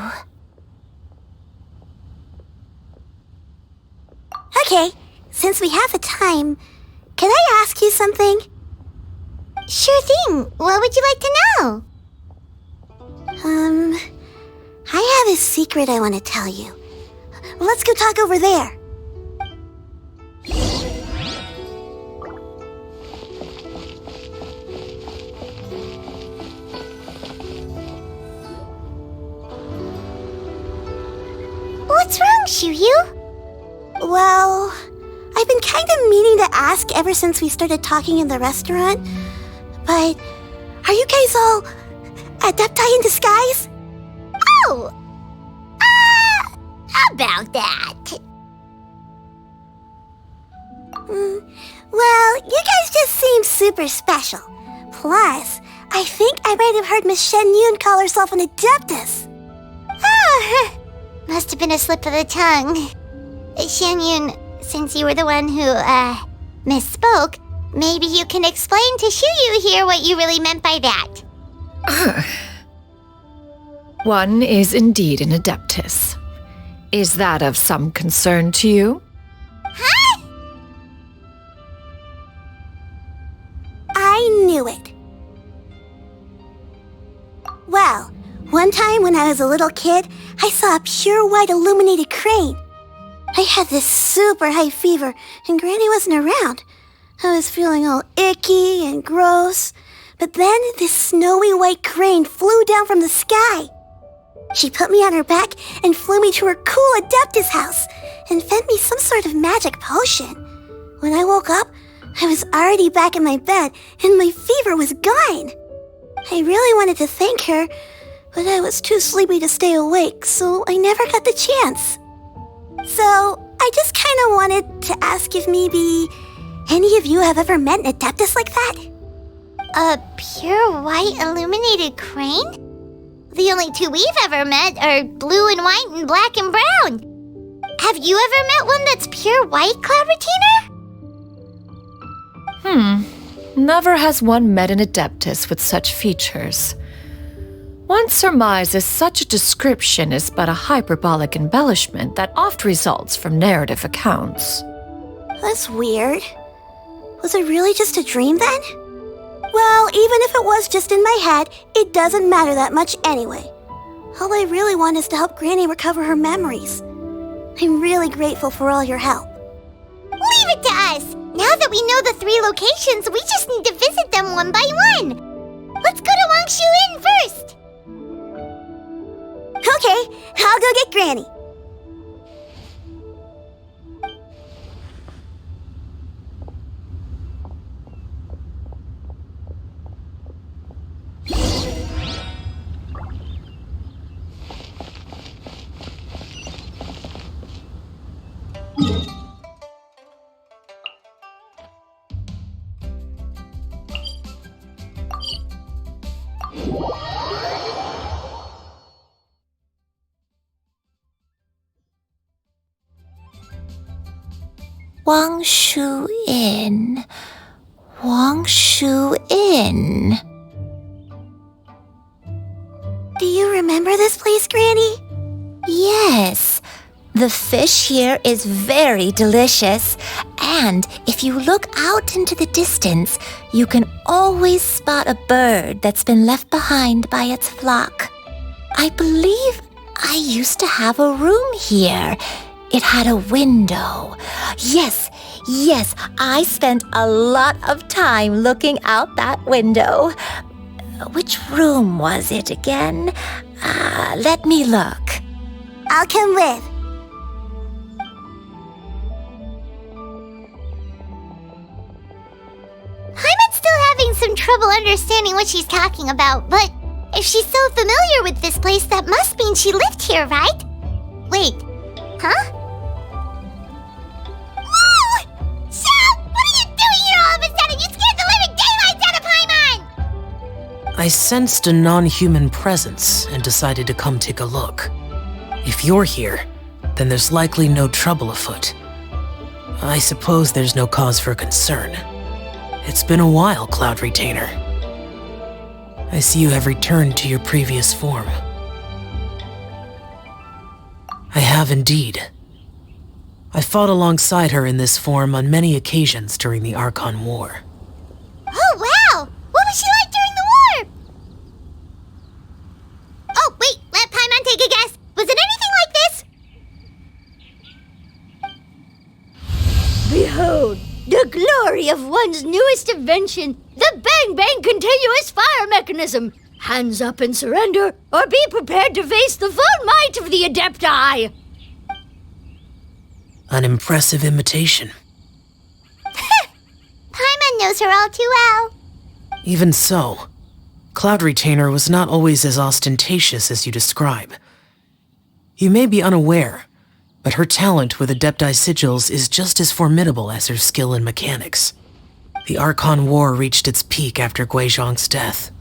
Okay, since we have the time, can I ask you something? Sure thing. What would you like to know? I have a secret I want to tell you. Let's go talk over there. What's wrong, Shiryu? Well, I've been kind of meaning to ask ever since we started talking in the restaurant, but are you guys all adepti in disguise? Oh! About that. Well, you guys just seem super special. Plus, I think I might have heard Miss Shen Yun call herself an adeptus. Oh, must have been a slip of the tongue. Shen Yun, since you were the one who, misspoke, maybe you can explain to Shiryu here what you really meant by that. One is indeed an adeptus. Is that of some concern to you? Huh? I knew it. Well, one time when I was a little kid, I saw a pure white illuminated crane. I had this super high fever, and Granny wasn't around. I was feeling all icky and gross. But then this snowy white crane flew down from the sky. She put me on her back and flew me to her cool Adeptus house and fed me some sort of magic potion. When I woke up, I was already back in my bed and my fever was gone. I really wanted to thank her, but I was too sleepy to stay awake, so I never got the chance. So, I just kind of wanted to ask if maybe any of you have ever met an Adeptus like that? A pure white illuminated crane? The only two we've ever met are blue and white and black and brown. Have you ever met one that's pure white, Cloud Retainer? Never has one met an adeptus with such features. One surmises such a description is but a hyperbolic embellishment that oft results from narrative accounts. That's weird. Was it really just a dream then? Well, even if it was just in my head, it doesn't matter that much anyway. All I really want is to help Granny recover her memories. I'm really grateful for all your help. Leave it to us! Now that we know the 3 locations, we just need to visit them one by one. Let's go to Wangshu Inn first! Okay, I'll go get Granny. Wangshu Inn. Wangshu Inn. Do you remember this place, Granny? Yes. The fish here is very delicious, and if you look out into the distance, you can always spot a bird that's been left behind by its flock. I believe I used to have a room here. It had a window. Yes, I spent a lot of time looking out that window. Which room was it again? Let me look. I'll come with. Paimon's still having some trouble understanding what she's talking about, but if she's so familiar with this place, that must mean she lived here, right? Wait, huh? Whoa! Shao! What are you doing here all of a sudden? You scared the living daylights out of Paimon! I sensed a non-human presence and decided to come take a look. If you're here, then there's likely no trouble afoot. I suppose there's no cause for concern. It's been a while, Cloud Retainer. I see you have returned to your previous form. I have indeed. I fought alongside her in this form on many occasions during the Archon War. Oh, wow! What was she like during the war? Oh, wait, let Paimon take a guess. Was it anything like this? Behold, the glory of one's newest invention, the Bang Bang Continuous Fire Mechanism. Hands up and surrender, or be prepared to face the full might of the Adepti. An impressive imitation. Paimon knows her all too well. Even so, Cloud Retainer was not always as ostentatious as you describe. You may be unaware, but her talent with Adepti sigils is just as formidable as her skill in mechanics. The Archon War reached its peak after Guizhong's death.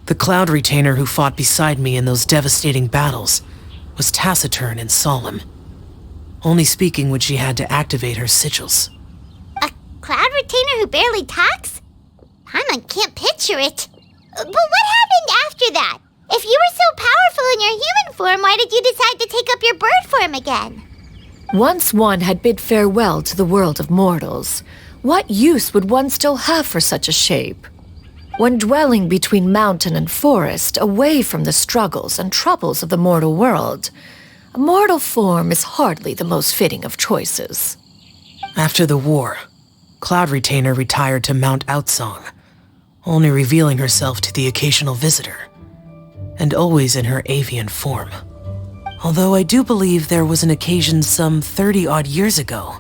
The Cloud Retainer who fought beside me in those devastating battles was taciturn and solemn, only speaking when she had to activate her sigils. A Cloud Retainer who barely talks? Paimon can't picture it. But what happened after that? If you were so powerful in your human form, why did you decide to take up your bird form again? Once one had bid farewell to the world of mortals, what use would one still have for such a shape? When dwelling between mountain and forest, away from the struggles and troubles of the mortal world, a mortal form is hardly the most fitting of choices. After the war, Cloud Retainer retired to Mount Outsong, only revealing herself to the occasional visitor, and always in her avian form. Although I do believe there was an occasion some 30-odd years ago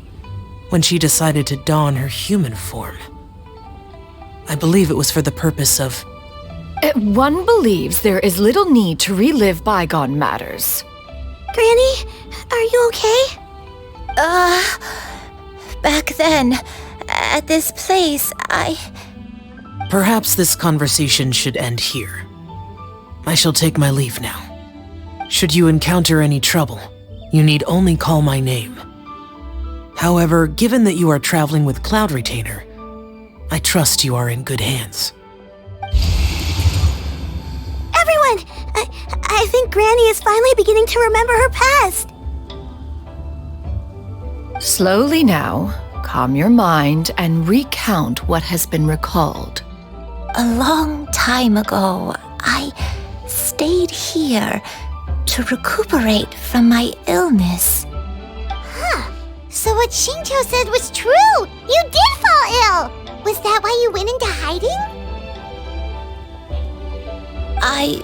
when she decided to don her human form. I believe it was for the purpose of... One believes there is little need to relive bygone matters. Granny, are you okay? Back then, at this place, Perhaps this conversation should end here. I shall take my leave now. Should you encounter any trouble, you need only call my name. However, given that you are traveling with Cloud Retainer, I trust you are in good hands. Everyone! I think Granny is finally beginning to remember her past. Slowly now, calm your mind and recount what has been recalled. A long time ago, I stayed here to recuperate from my illness. Huh. So what Shinto said was true! You did fall ill! Was that why you went into hiding? I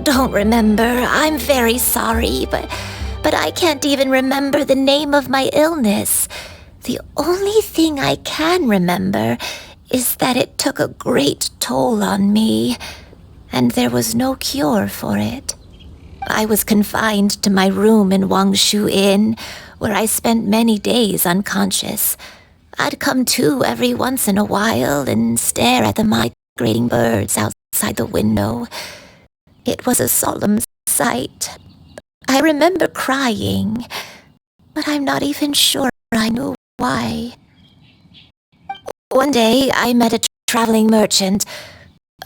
don't remember. I'm very sorry, but I can't even remember the name of my illness. The only thing I can remember is that it took a great toll on me, and there was no cure for it. I was confined to my room in Wangshu Inn, where I spent many days unconscious. I'd come to every once in a while and stare at the migrating birds outside the window. It was a solemn sight. I remember crying, but I'm not even sure I knew why. One day, I met a traveling merchant.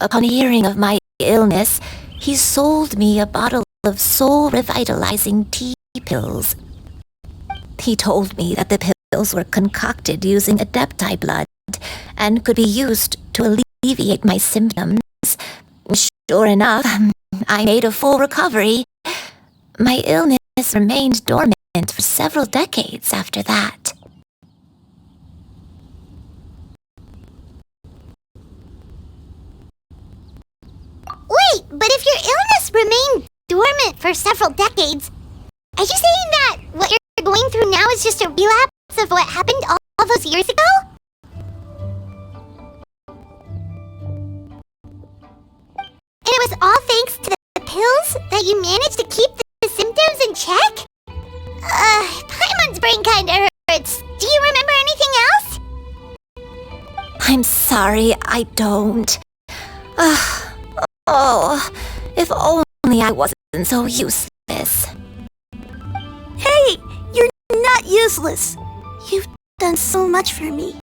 Upon hearing of my illness, he sold me a bottle of soul-revitalizing tea pills. He told me that the pills were concocted using Adepti blood and could be used to alleviate my symptoms. Sure enough, I made a full recovery. My illness remained dormant for several decades after that. Wait, but if your illness remained dormant for several decades, are you saying that what you're going through now is just a relapse of what happened all those years ago? And it was all thanks to the pills that you managed to keep the symptoms in check? Paimon's brain kinda hurts. Do you remember anything else? I'm sorry, I don't. Oh, if only I wasn't so useless. not useless. You've done so much for me.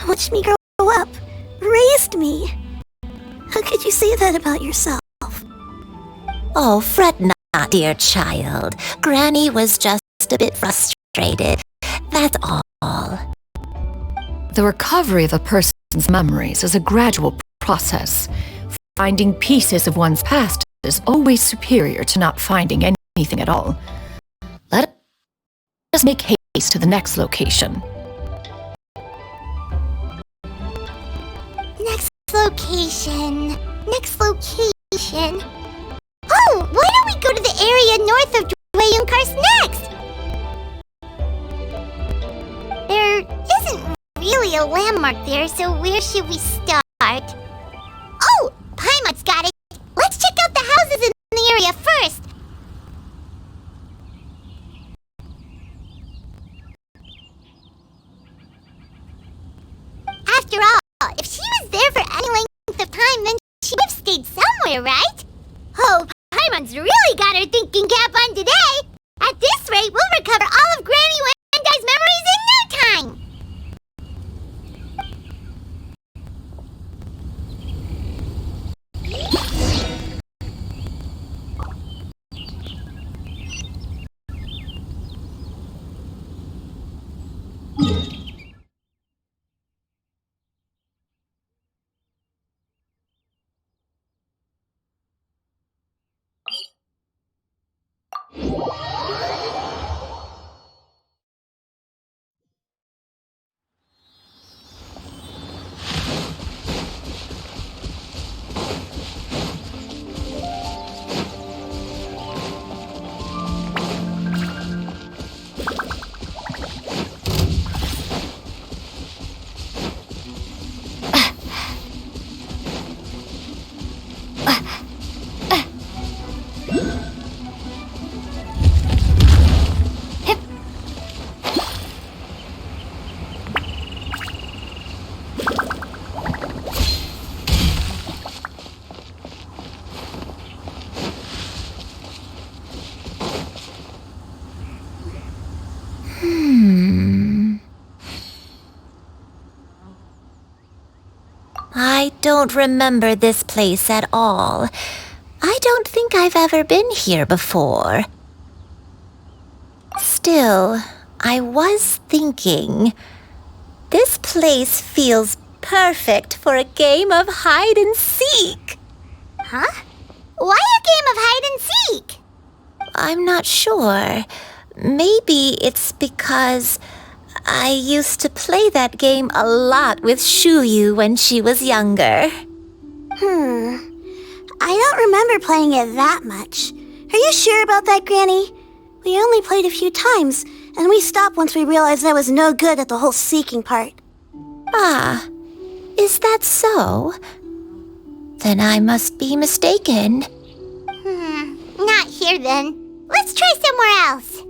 Watched me grow up, raised me. How could you say that about yourself? Oh, fret not, dear child. Granny was just a bit frustrated. That's all. The recovery of a person's memories is a gradual process. Finding pieces of one's past is always superior to not finding anything at all. Let us make haste to the next location. Next location. Oh, why don't we go to the area north of Dwayunkars next? There isn't really a landmark there, so where should we start? Oh, Paimon's got it. Let's check out the houses in the area first. After all, if she was there for any length of time, then she would have stayed somewhere, right? Oh, Paimon's really got her thinking cap on today. At this rate, we'll recover all of Granny Wendai's memories in no time. I don't remember this place at all. I don't think I've ever been here before. Still, I was thinking, this place feels perfect for a game of hide and seek. Huh? Why a game of hide and seek? I'm not sure. Maybe it's because I used to play that game a lot with Shuyu when she was younger. I don't remember playing it that much. Are you sure about that, Granny? We only played a few times, and we stopped once we realized I was no good at the whole seeking part. Ah, is that so? Then I must be mistaken. Not here then. Let's try somewhere else.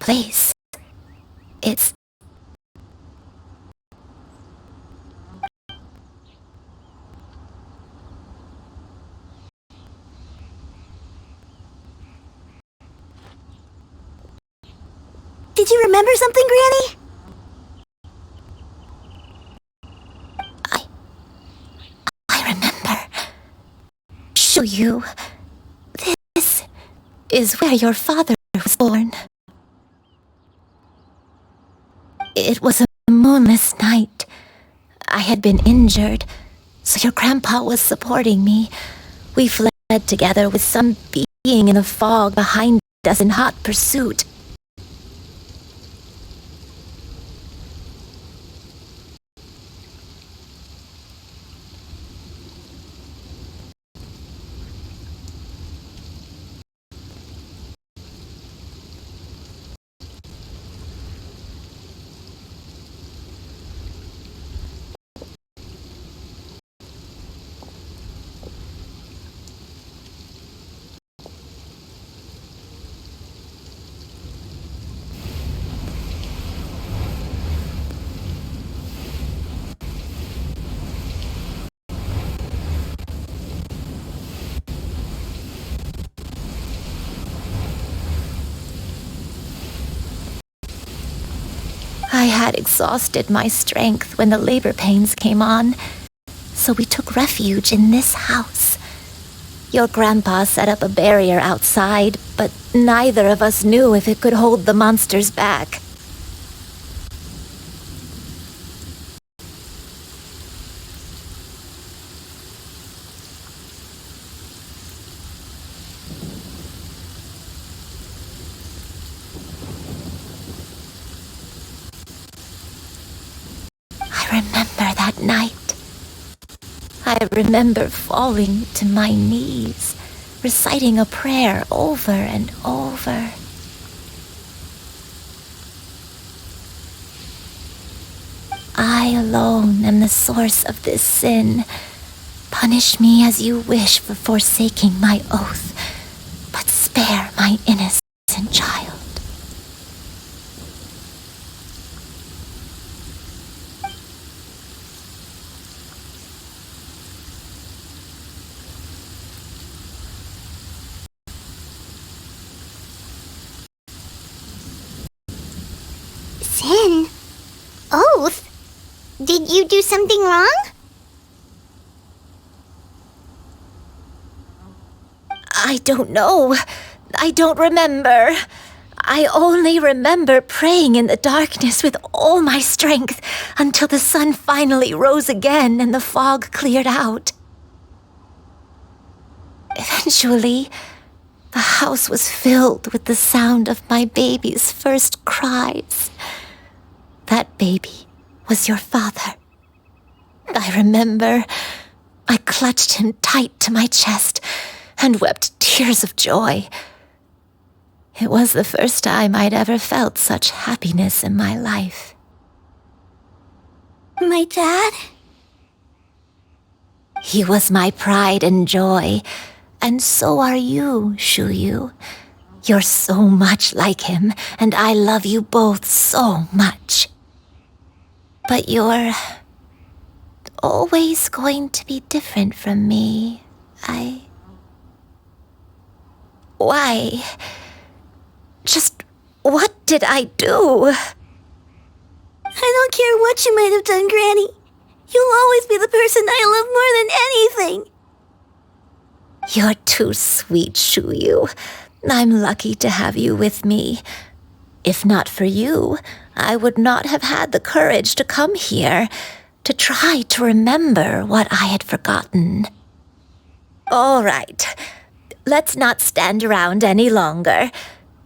place. It's... Did you remember something, Granny? I remember. Shuyu, this is where your father was born. It was a moonless night. I had been injured, so your grandpa was supporting me. We fled together with some being in the fog behind us in hot pursuit. I had exhausted my strength when the labor pains came on, so we took refuge in this house. Your grandpa set up a barrier outside, but neither of us knew if it could hold the monsters back. I remember that night. I remember falling to my knees, reciting a prayer over and over. I alone am the source of this sin. Punish me as you wish for forsaking my oath, but spare my innocent child. Sin? Oath? Did you do something wrong? I don't know. I don't remember. I only remember praying in the darkness with all my strength until the sun finally rose again and the fog cleared out. Eventually, the house was filled with the sound of my baby's first cries. That baby was your father. I remember I clutched him tight to my chest and wept tears of joy. It was the first time I'd ever felt such happiness in my life. My dad? He was my pride and joy, and so are you, Shuyu. You're so much like him, and I love you both so much. But you're always going to be different from me. Why? Just what did I do? I don't care what you might have done, Granny. You'll always be the person I love more than anything. You're too sweet, Shuyu. I'm lucky to have you with me. If not for you, I would not have had the courage to come here, to try to remember what I had forgotten. All right, let's not stand around any longer.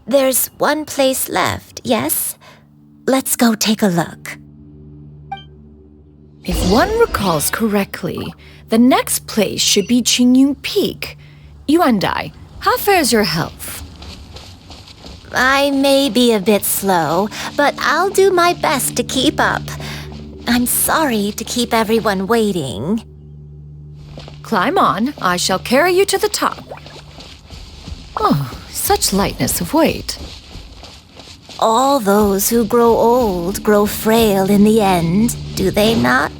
There's one place left, yes? Let's go take a look. If one recalls correctly, the next place should be Qingyun Peak. Yuandai, how fares your health? I may be a bit slow, but I'll do my best to keep up. I'm sorry to keep everyone waiting. Climb on. I shall carry you to the top. Oh, such lightness of weight. All those who grow old grow frail in the end, do they not?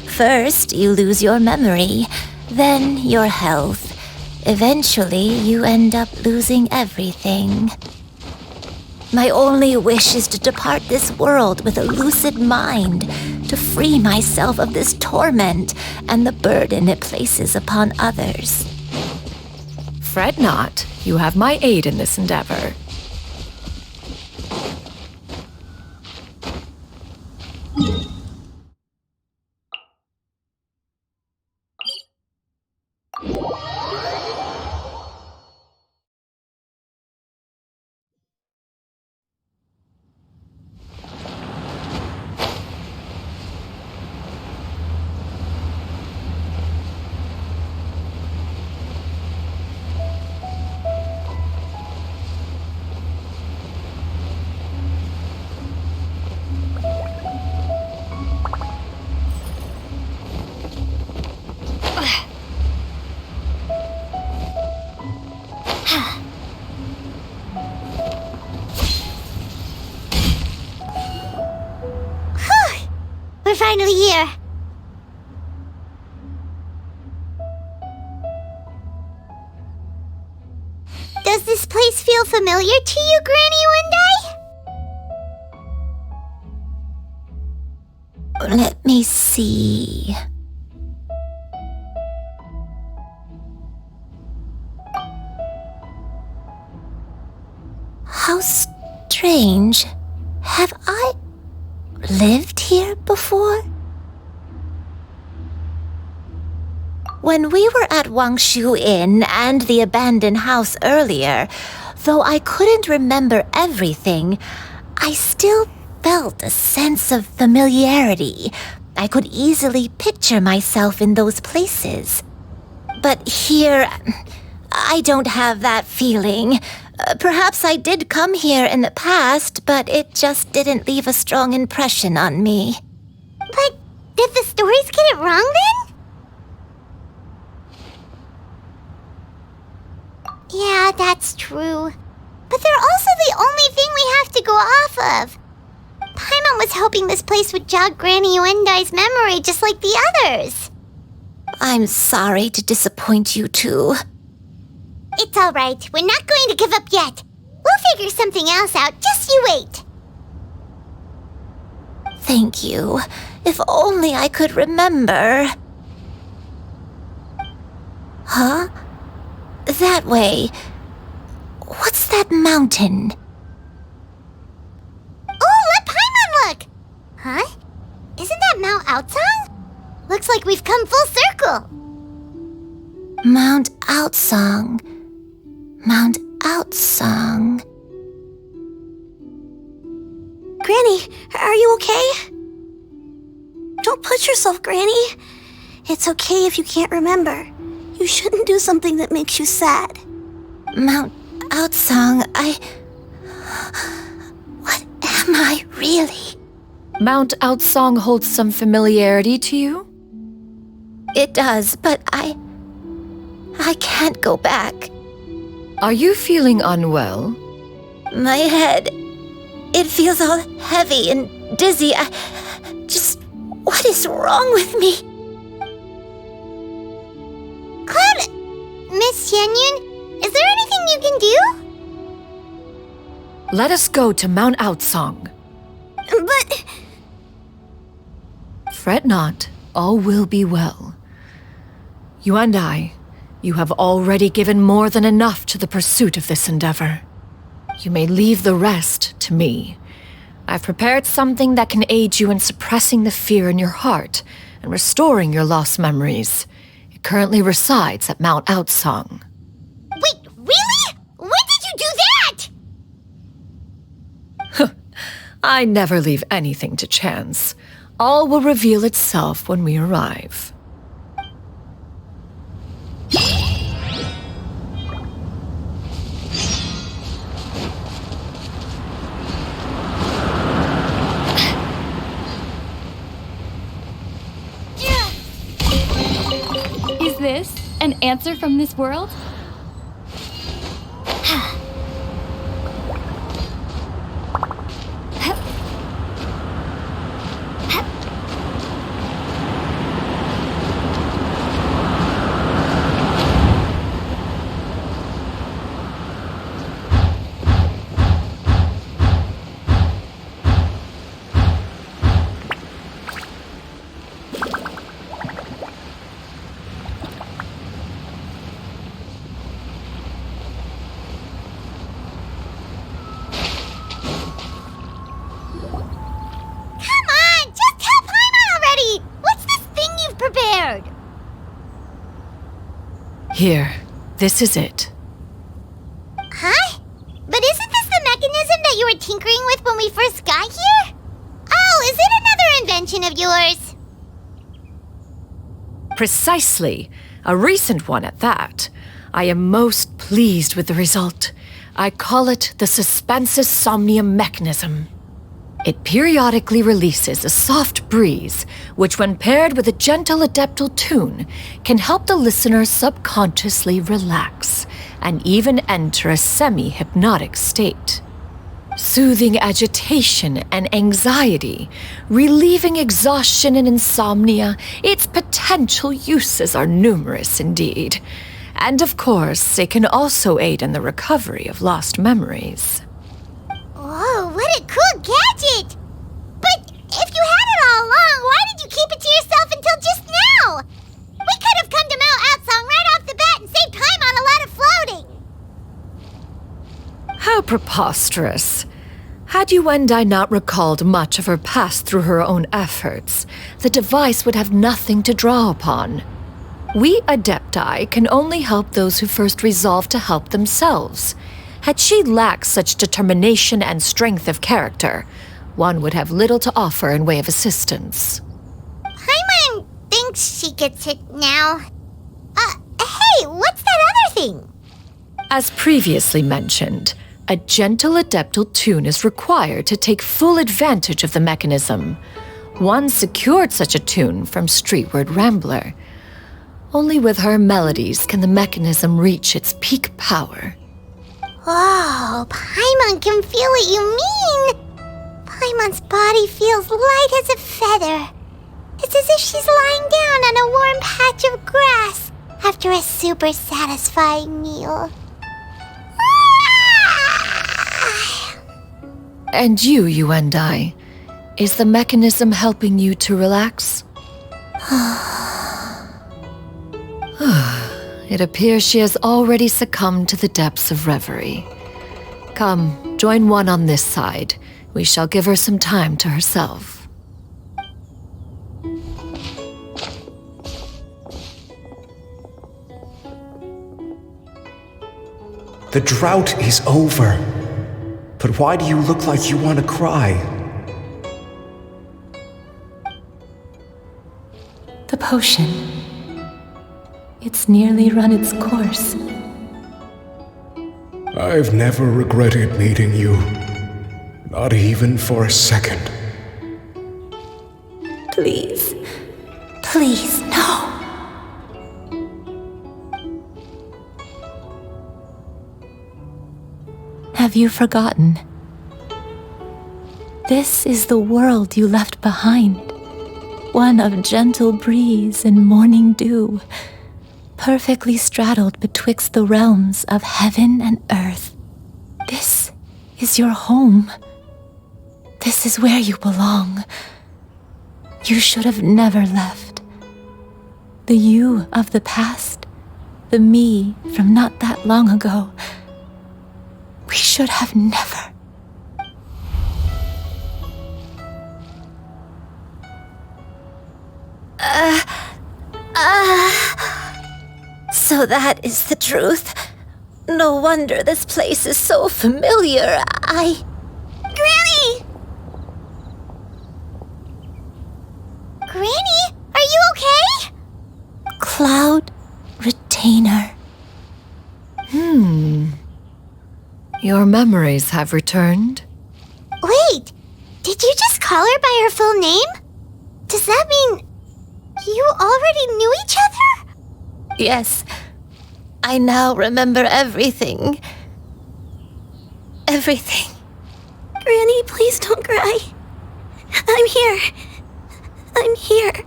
First, you lose your memory, then your health. Eventually, you end up losing everything. My only wish is to depart this world with a lucid mind, to free myself of this torment and the burden it places upon others. Fret not, you have my aid in this endeavor. We're finally here. Does this place feel familiar to you, Granny One Day? Let me see. How strange. Have I lived here before? When we were at Wangshu Inn and the abandoned house earlier, though I couldn't remember everything, I still felt a sense of familiarity. I could easily picture myself in those places. But here, I don't have that feeling. Perhaps I did come here in the past, but it just didn't leave a strong impression on me. But did the stories get it wrong then? Yeah, that's true. But they're also the only thing we have to go off of. Paimon was hoping this place would jog Granny Uendai's memory just like the others. I'm sorry to disappoint you too. It's all right. We're not going to give up yet. We'll figure something else out. Just you wait. Thank you. If only I could remember. Huh? That way. What's that mountain? Oh, let Paimon look! Huh? Isn't that Mount Outsong? Looks like we've come full circle. Mount Outsong. Mount Outsong. Granny, are you okay? Don't push yourself, Granny. It's okay if you can't remember. You shouldn't do something that makes you sad. Mount Outsong, What am I really? Mount Outsong holds some familiarity to you? It does, but I can't go back. Are you feeling unwell? My head, it feels all heavy and dizzy. What is wrong with me? Cloud, Miss Yenyun, is there anything you can do? Let us go to Mount Outsong. But... Fret not, all will be well. You and I, you have already given more than enough to the pursuit of this endeavor. You may leave the rest to me. I've prepared something that can aid you in suppressing the fear in your heart and restoring your lost memories. It currently resides at Mount Outsong. Wait, really? When did you do that? I never leave anything to chance. All will reveal itself when we arrive. Is this an answer from this world? Here, this is it. Huh? But isn't this the mechanism that you were tinkering with when we first got here? Oh, is it another invention of yours? Precisely. A recent one at that. I am most pleased with the result. I call it the Suspensus Somnium mechanism. It periodically releases a soft breeze, which when paired with a gentle adeptal tune, can help the listener subconsciously relax and even enter a semi-hypnotic state. Soothing agitation and anxiety, relieving exhaustion and insomnia, its potential uses are numerous indeed. And of course, it can also aid in the recovery of lost memories. Whoa, what a cool gadget! But if you had it all along, why did you keep it to yourself until just now? We could have come to Mount Outsong right off the bat and saved time on a lot of floating. How preposterous. Had Yuendai not recalled much of her past through her own efforts, the device would have nothing to draw upon. We Adepti can only help those who first resolve to help themselves. Had she lacked such determination and strength of character, one would have little to offer in way of assistance. Paimon thinks she gets it now. Hey, what's that other thing? As previously mentioned, a gentle adeptal tune is required to take full advantage of the mechanism. One secured such a tune from Streetward Rambler. Only with her melodies can the mechanism reach its peak power. Whoa, Paimon can feel what you mean. Paimon's body feels light as a feather. It's as if she's lying down on a warm patch of grass after a super satisfying meal. And you, Yuendai, is the mechanism helping you to relax? It appears she has already succumbed to the depths of reverie. Come, join one on this side. We shall give her some time to herself. The drought is over. But why do you look like you want to cry? The potion. It's nearly run its course. I've never regretted meeting you. Not even for a second. Please. Please, no. Have you forgotten? This is the world you left behind. One of gentle breeze and morning dew, perfectly straddled betwixt the realms of heaven and earth. This is your home. This is where you belong. You should have never left. The you of the past, the me from not that long ago, we should have never. So that is the truth. No wonder this place is so familiar. Granny! Granny, are you okay? Cloud Retainer. Your memories have returned? Wait, did you just call her by her full name? Does that mean you already knew each other? Yes. I now remember everything. Everything. Granny, please don't cry. I'm here. I'm here.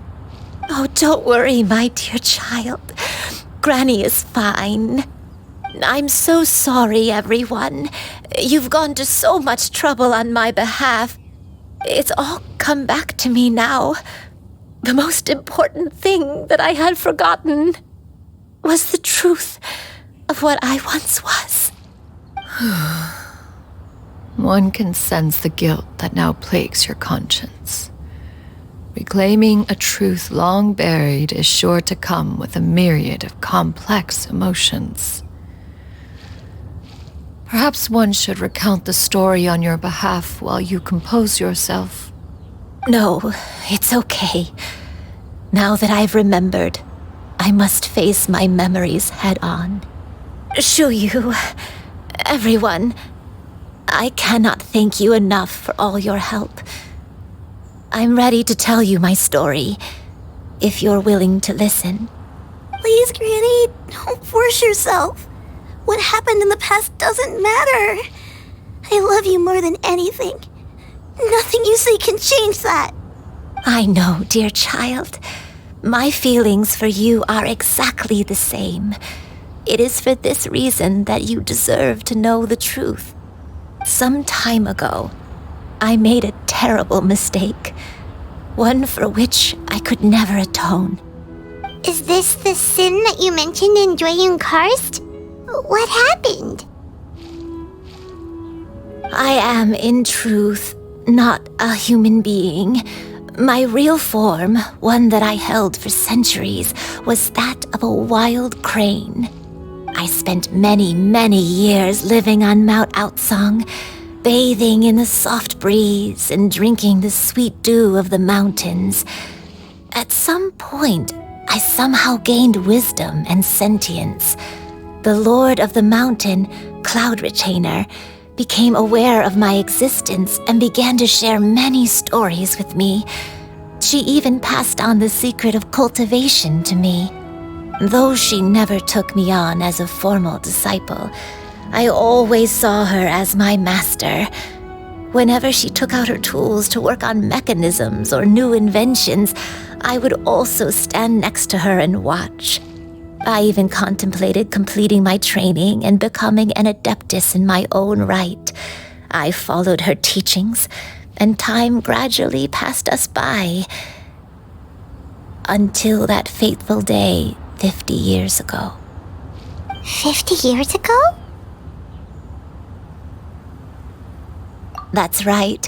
Oh, don't worry, my dear child. Granny is fine. I'm so sorry, everyone. You've gone to so much trouble on my behalf. It's all come back to me now. The most important thing that I had forgotten was the truth of what I once was. One can sense the guilt that now plagues your conscience. Reclaiming a truth long buried is sure to come with a myriad of complex emotions. Perhaps one should recount the story on your behalf while you compose yourself. No, it's okay. Now that I've remembered, I must face my memories head on. Shuyu, everyone, I cannot thank you enough for all your help. I'm ready to tell you my story, if you're willing to listen. Please, Granny, don't force yourself. What happened in the past doesn't matter. I love you more than anything. Nothing you say can change that. I know, dear child. My feelings for you are exactly the same. It is for this reason that you deserve to know the truth. Some time ago, I made a terrible mistake. One for which I could never atone. Is this the sin that you mentioned in Dwayne Karst? What happened? I am, in truth, not a human being. My real form, one that I held for centuries, was that of a wild crane. I spent many, many years living on Mount Outsong, bathing in the soft breeze and drinking the sweet dew of the mountains. At some point, I somehow gained wisdom and sentience. The Lord of the Mountain, Cloud Retainer, became aware of my existence and began to share many stories with me. She even passed on the secret of cultivation to me. Though she never took me on as a formal disciple, I always saw her as my master. Whenever she took out her tools to work on mechanisms or new inventions, I would also stand next to her and watch. I even contemplated completing my training and becoming an adeptus in my own right. I followed her teachings, and time gradually passed us by. Until that fateful day 50 years ago. 50 years ago? That's right.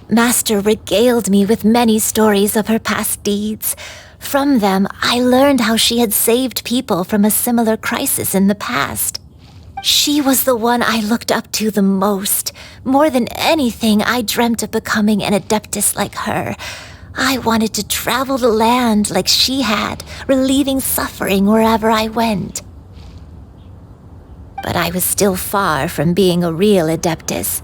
Master regaled me with many stories of her past deeds. From them, I learned how she had saved people from a similar crisis in the past. She was the one I looked up to the most. More than anything, I dreamt of becoming an adeptus like her. I wanted to travel the land like she had, relieving suffering wherever I went. But I was still far from being a real adeptus.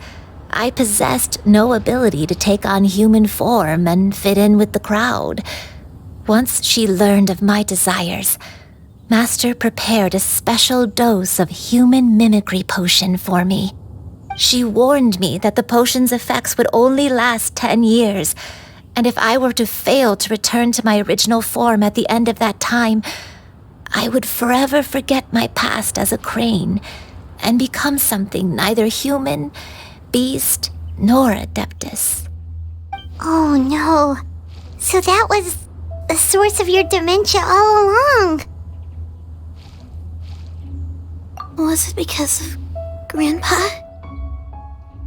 I possessed no ability to take on human form and fit in with the crowd. Once she learned of my desires, Master prepared a special dose of human mimicry potion for me. She warned me that the potion's effects would only last 10 years, and if I were to fail to return to my original form at the end of that time, I would forever forget my past as a crane and become something neither human, beast, nor adeptus. Oh no. So that was the source of your dementia all along. Was it because of Grandpa?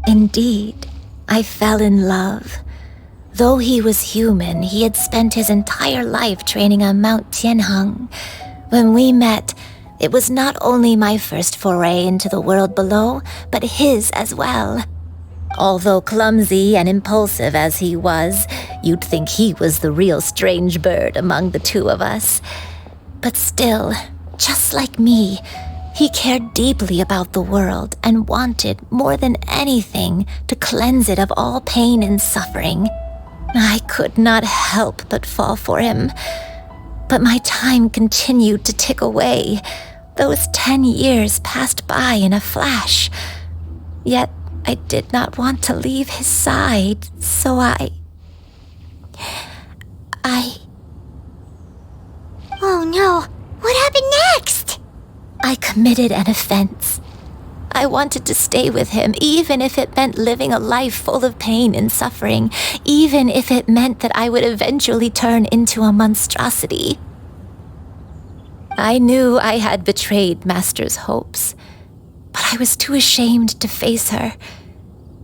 Indeed, I fell in love. Though he was human, he had spent his entire life training on Mount Tianheng. When we met, it was not only my first foray into the world below, but his as well. Although clumsy and impulsive as he was, you'd think he was the real strange bird among the two of us. But still, just like me, he cared deeply about the world and wanted, more than anything, to cleanse it of all pain and suffering. I could not help but fall for him. But my time continued to tick away. Those 10 years passed by in a flash. Yet I did not want to leave his side, so I... Oh no, what happened next? I committed an offense. I wanted to stay with him, even if it meant living a life full of pain and suffering, even if it meant that I would eventually turn into a monstrosity. I knew I had betrayed Master's hopes, but I was too ashamed to face her.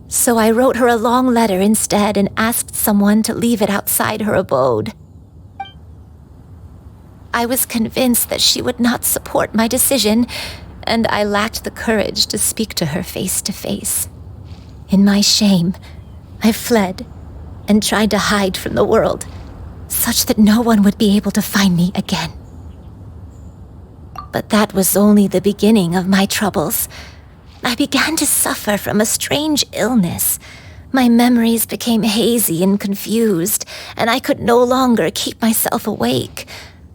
So I wrote her a long letter instead and asked someone to leave it outside her abode. I was convinced that she would not support my decision, and I lacked the courage to speak to her face to face. In my shame, I fled and tried to hide from the world, such that no one would be able to find me again. But that was only the beginning of my troubles. I began to suffer from a strange illness. My memories became hazy and confused, and I could no longer keep myself awake.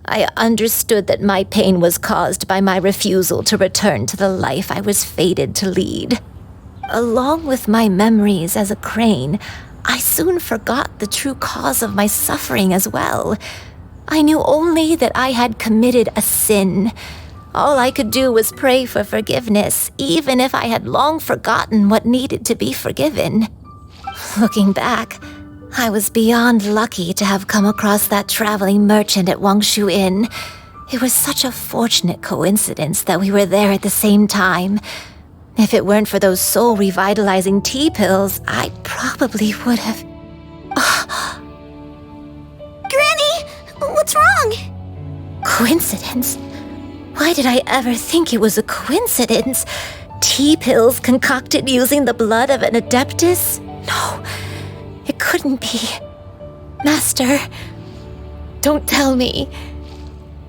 I understood that my pain was caused by my refusal to return to the life I was fated to lead. Along with my memories as a crane, I soon forgot the true cause of my suffering as well. I knew only that I had committed a sin. All I could do was pray for forgiveness, even if I had long forgotten what needed to be forgiven. Looking back, I was beyond lucky to have come across that traveling merchant at Wangshu Inn. It was such a fortunate coincidence that we were there at the same time. If it weren't for those soul-revitalizing tea pills, I probably would have... Granny, what's wrong? Coincidence? Why did I ever think it was a coincidence? Tea pills concocted using the blood of an adeptus? No, it couldn't be. Master, don't tell me.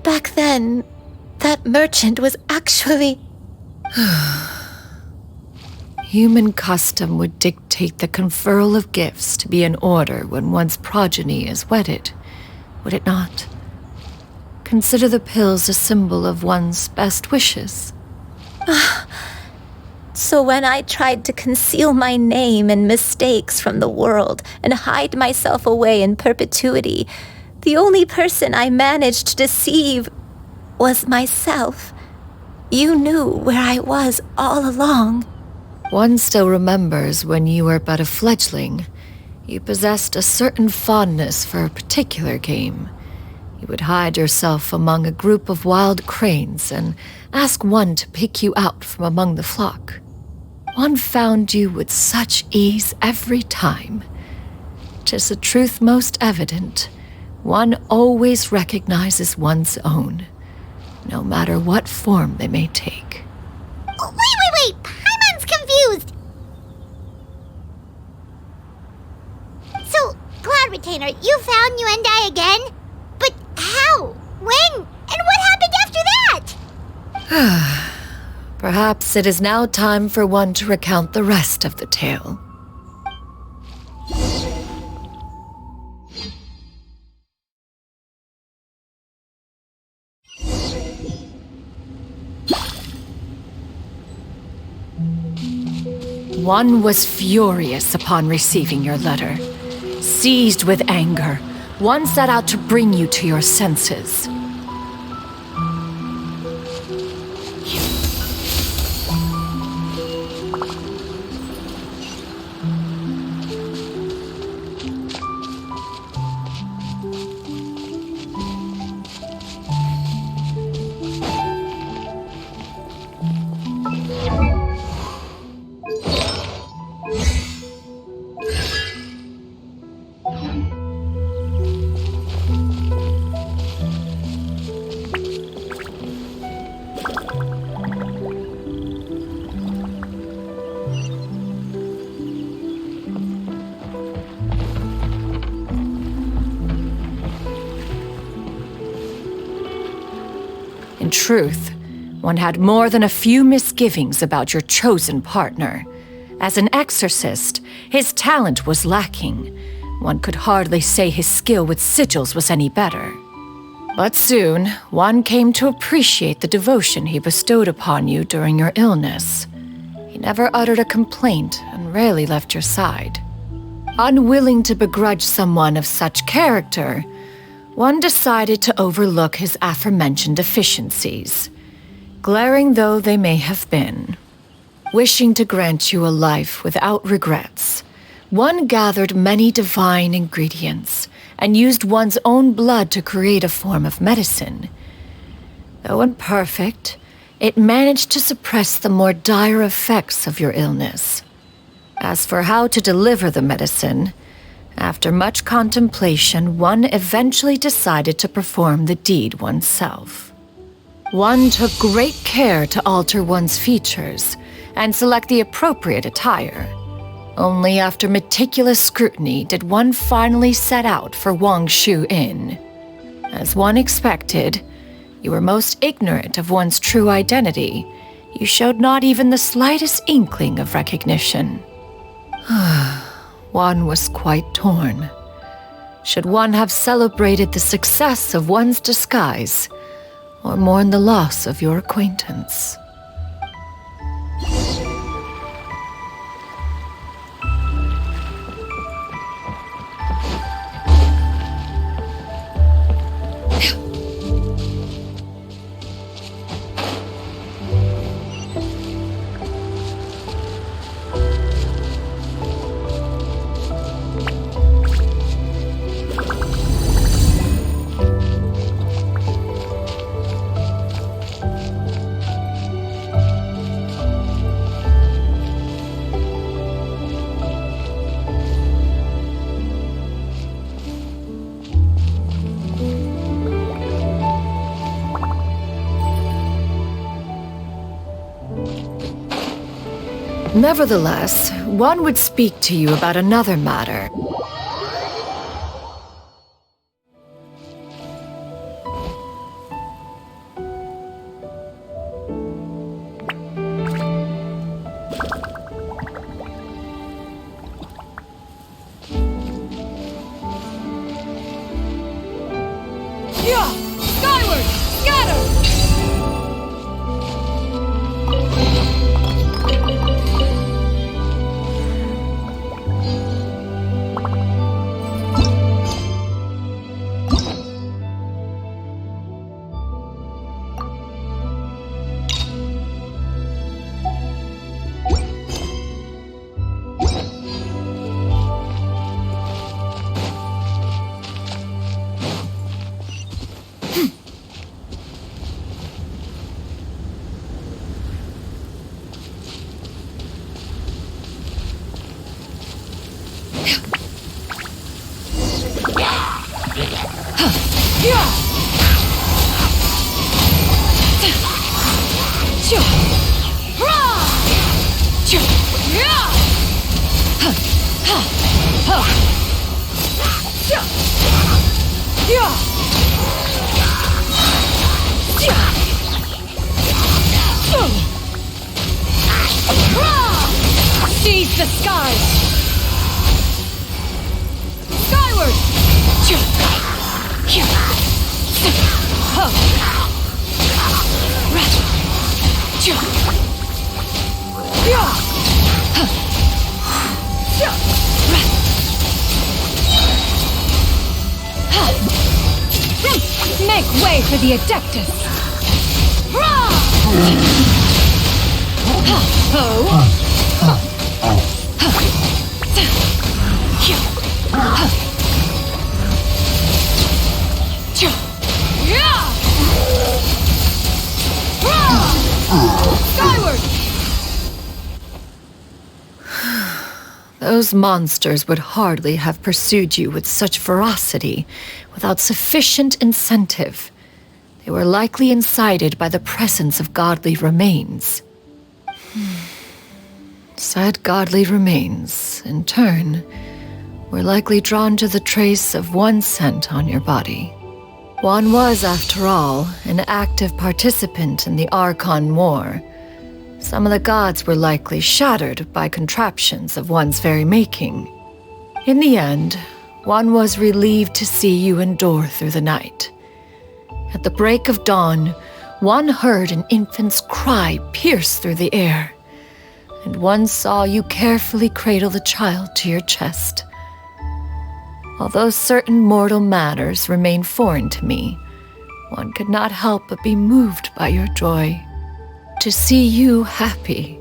Back then, that merchant was actually... Human custom would dictate the conferral of gifts to be in order when one's progeny is wedded, would it not? Consider the pills a symbol of one's best wishes. So when I tried to conceal my name and mistakes from the world and hide myself away in perpetuity, the only person I managed to deceive was myself. You knew where I was all along. One still remembers when you were but a fledgling. You possessed a certain fondness for a particular game. You would hide yourself among a group of wild cranes and ask one to pick you out from among the flock. One found you with such ease every time. 'Tis a truth most evident. One always recognizes one's own, no matter what form they may take. Wait! Paimon's confused! So, Cloud Retainer, you found Yuendai again? But how? When? And what happened after that? Perhaps it is now time for one to recount the rest of the tale. One was furious upon receiving your letter. Seized with anger, one set out to bring you to your senses. In truth, one had more than a few misgivings about your chosen partner. As an exorcist, his talent was lacking. One could hardly say his skill with sigils was any better. But soon, one came to appreciate the devotion he bestowed upon you during your illness. He never uttered a complaint and rarely left your side. Unwilling to begrudge someone of such character, one decided to overlook his aforementioned deficiencies, glaring though they may have been. Wishing to grant you a life without regrets, one gathered many divine ingredients and used one's own blood to create a form of medicine. Though imperfect, it managed to suppress the more dire effects of your illness. As for how to deliver the medicine, After much contemplation, one eventually decided to perform the deed oneself. One took great care to alter one's features and select the appropriate attire. Only after meticulous scrutiny did one finally set out for Wangshu Inn. As one expected, you were most ignorant of one's true identity. You showed not even the slightest inkling of recognition. One was quite torn. Should one have celebrated the success of one's disguise, or mourn the loss of your acquaintance? Nevertheless, one would speak to you about another matter. Skyward! Scatter! Seize the skies! Skyward! Make way for the Adeptus! Skyward! Those monsters would hardly have pursued you with such ferocity without sufficient incentive. They were likely incited by the presence of godly remains. Said godly remains, in turn, were likely drawn to the trace of one scent on your body. One was, after all, an active participant in the Archon War. Some of the gods were likely shattered by contraptions of one's very making. In the end, one was relieved to see you endure through the night. At the break of dawn, one heard an infant's cry pierce through the air, and one saw you carefully cradle the child to your chest. Although certain mortal matters remain foreign to me, one could not help but be moved by your joy. To see you happy,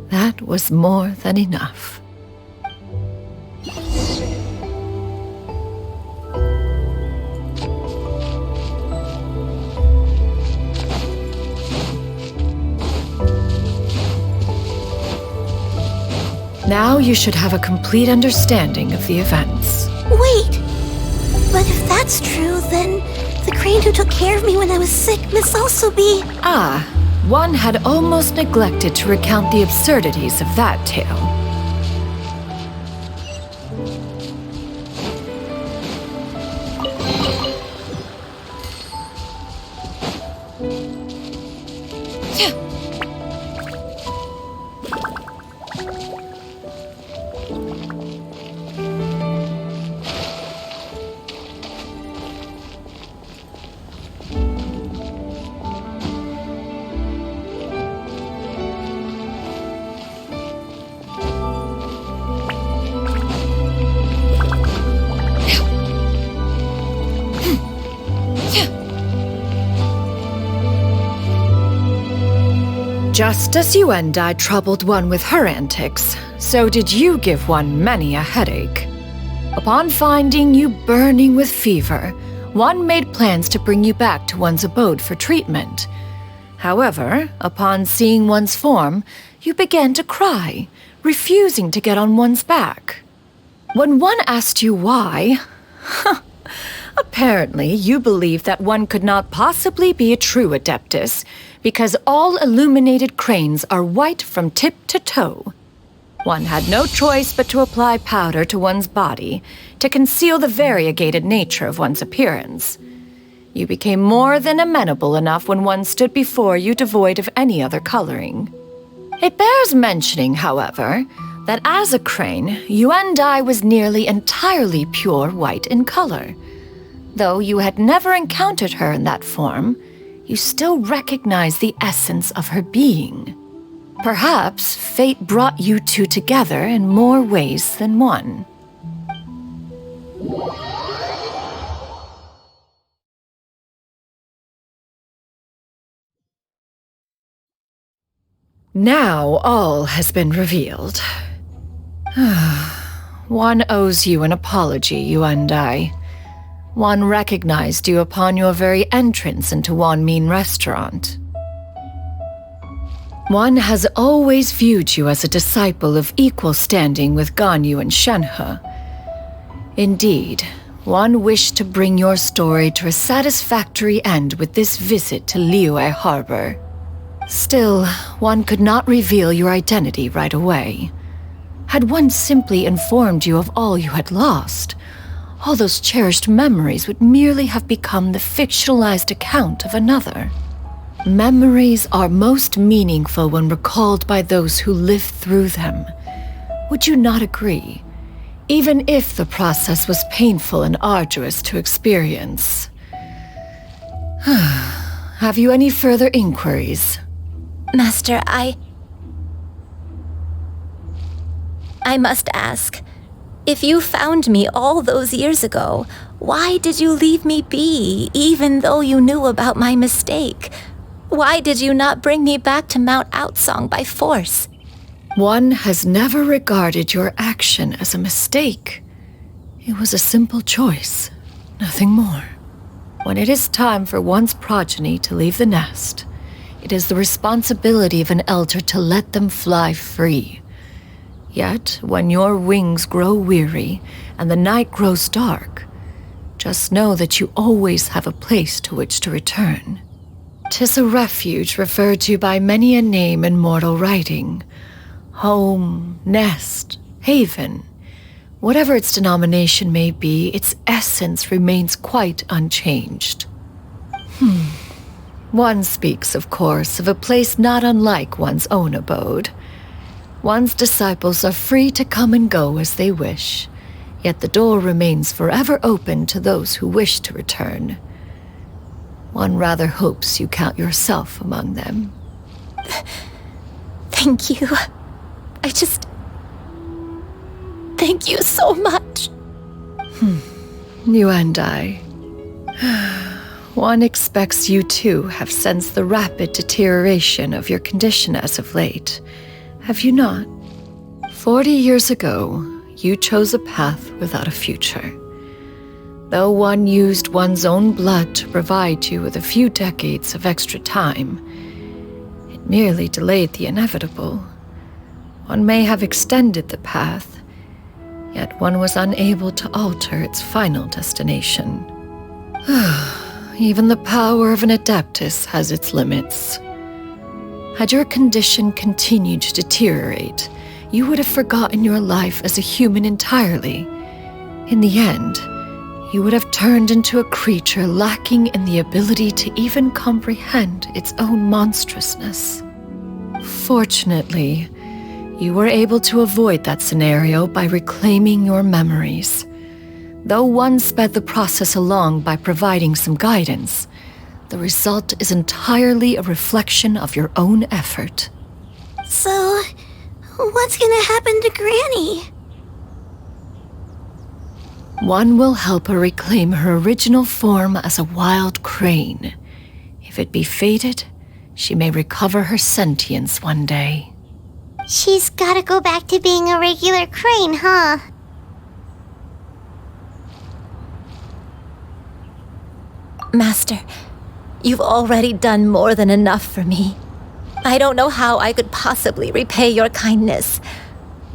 that was more than enough. Now you should have a complete understanding of the events. Wait! But if that's true, then the crane who took care of me when I was sick must also be... Ah, one had almost neglected to recount the absurdities of that tale. Just as you and I troubled one with her antics, so did you give one many a headache. Upon finding you burning with fever, one made plans to bring you back to one's abode for treatment. However, upon seeing one's form, you began to cry, refusing to get on one's back. When one asked you why, apparently you believed that one could not possibly be a true Adeptus, because all illuminated cranes are white from tip to toe. One had no choice but to apply powder to one's body to conceal the variegated nature of one's appearance. You became more than amenable enough when one stood before you devoid of any other coloring. It bears mentioning, however, that as a crane, Yuandai was nearly entirely pure white in color. Though you had never encountered her in that form, you still recognize the essence of her being. Perhaps fate brought you two together in more ways than one. Now all has been revealed. One owes you an apology, you and I. One recognized you upon your very entrance into Wanmin restaurant. One has always viewed you as a disciple of equal standing with Ganyu and Shenhe. Indeed, one wished to bring your story to a satisfactory end with this visit to Liyue Harbor. Still, one could not reveal your identity right away. Had one simply informed you of all you had lost, all those cherished memories would merely have become the fictionalized account of another. Memories are most meaningful when recalled by those who lived through them. Would you not agree? Even if the process was painful and arduous to experience. Have you any further inquiries? Master, I must ask. If you found me all those years ago, why did you leave me be, even though you knew about my mistake? Why did you not bring me back to Mount Outsong by force? One has never regarded your action as a mistake. It was a simple choice, nothing more. When it is time for one's progeny to leave the nest, it is the responsibility of an elder to let them fly free. Yet, when your wings grow weary and the night grows dark, just know that you always have a place to which to return. 'Tis a refuge referred to by many a name in mortal writing. Home, nest, haven. Whatever its denomination may be, its essence remains quite unchanged. One speaks, of course, of a place not unlike one's own abode. One's disciples are free to come and go as they wish, yet the door remains forever open to those who wish to return. One rather hopes you count yourself among them. Thank you. Thank you so much. You and I. One expects you too have sensed the rapid deterioration of your condition as of late. Have you not? 40 years ago, you chose a path without a future. Though one used one's own blood to provide you with a few decades of extra time, it merely delayed the inevitable. One may have extended the path, yet one was unable to alter its final destination. Even the power of an adeptus has its limits. Had your condition continued to deteriorate, you would have forgotten your life as a human entirely. In the end, you would have turned into a creature lacking in the ability to even comprehend its own monstrousness. Fortunately, you were able to avoid that scenario by reclaiming your memories. Though one sped the process along by providing some guidance, the result is entirely a reflection of your own effort. So, what's gonna happen to Granny? One will help her reclaim her original form as a wild crane. If it be fated, she may recover her sentience one day. She's gotta go back to being a regular crane, huh? Master, you've already done more than enough for me. I don't know how I could possibly repay your kindness.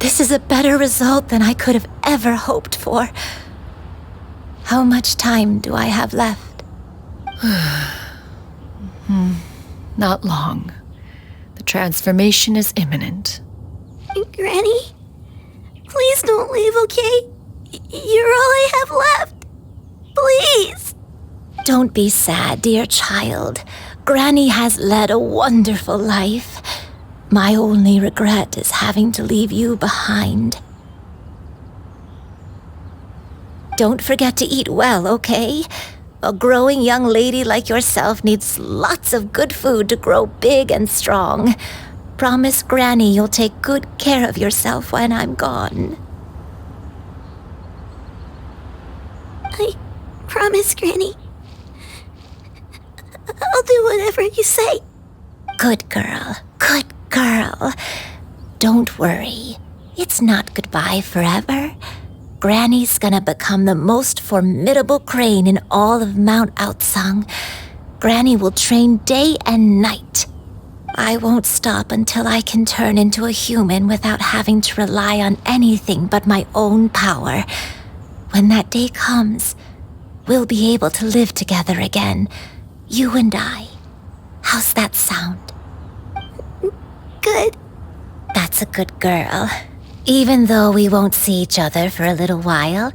This is a better result than I could have ever hoped for. How much time do I have left? Not long. The transformation is imminent. Granny? Please don't leave, okay? You're all I have left. Please. Don't be sad, dear child. Granny has led a wonderful life. My only regret is having to leave you behind. Don't forget to eat well, okay? A growing young lady like yourself needs lots of good food to grow big and strong. Promise Granny you'll take good care of yourself when I'm gone. I promise, Granny. I'll do whatever you say. Good girl, good girl. Don't worry. It's not goodbye forever. Granny's gonna become the most formidable crane in all of Mount Outsung. Granny will train day and night. I won't stop until I can turn into a human without having to rely on anything but my own power. When that day comes, we'll be able to live together again, you and I. How's that sound? Good. That's a good girl. Even though we won't see each other for a little while,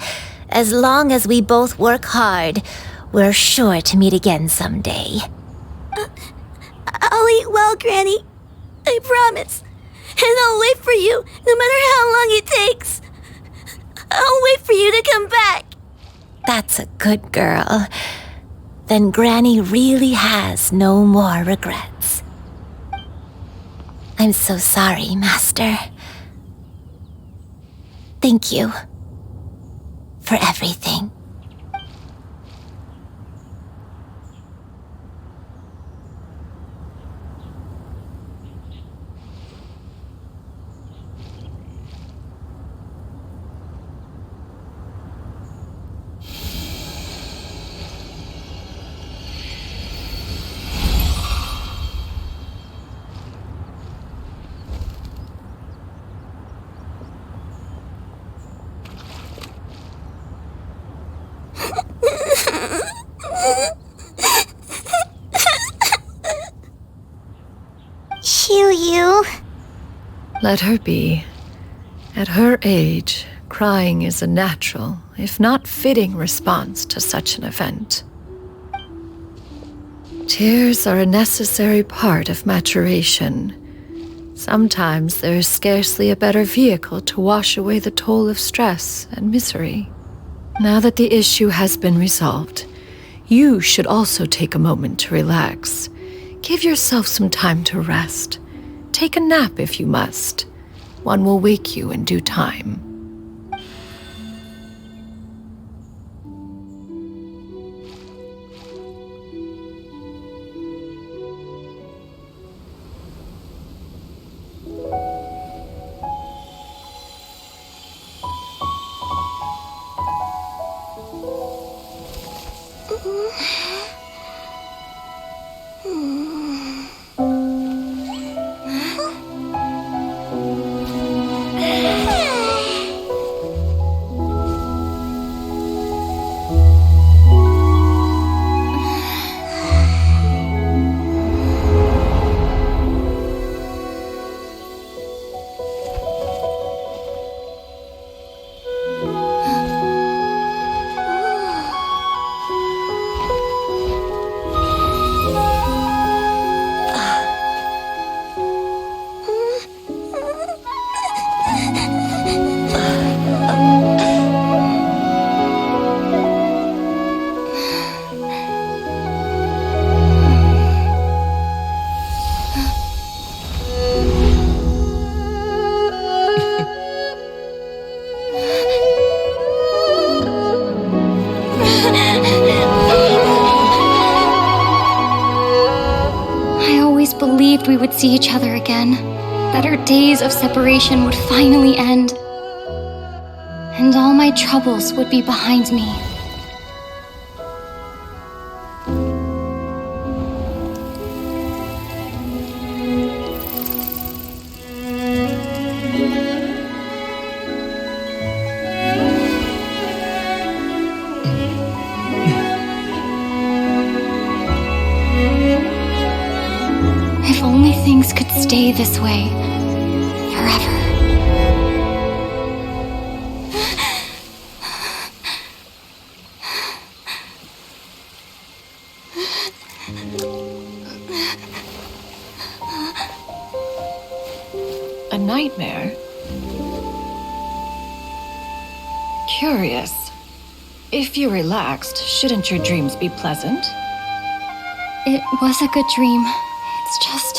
as long as we both work hard, we're sure to meet again someday. I'll eat well, Granny. I promise. And I'll wait for you, no matter how long it takes. I'll wait for you to come back. That's a good girl. Then Granny really has no more regrets. I'm so sorry, Master. Thank you for everything. Shoo-you. Let her be. At her age, crying is a natural, if not fitting, response to such an event. Tears are a necessary part of maturation. Sometimes there is scarcely a better vehicle to wash away the toll of stress and misery. Now that the issue has been resolved, you should also take a moment to relax. Give yourself some time to rest. Take a nap if you must. One will wake you in due time. believed we would see each other again, that our days of separation would finally end, and all my troubles would be behind me. If only things could stay this way forever. A nightmare? Curious. If you're relaxed, shouldn't your dreams be pleasant? It was a good dream. It's just...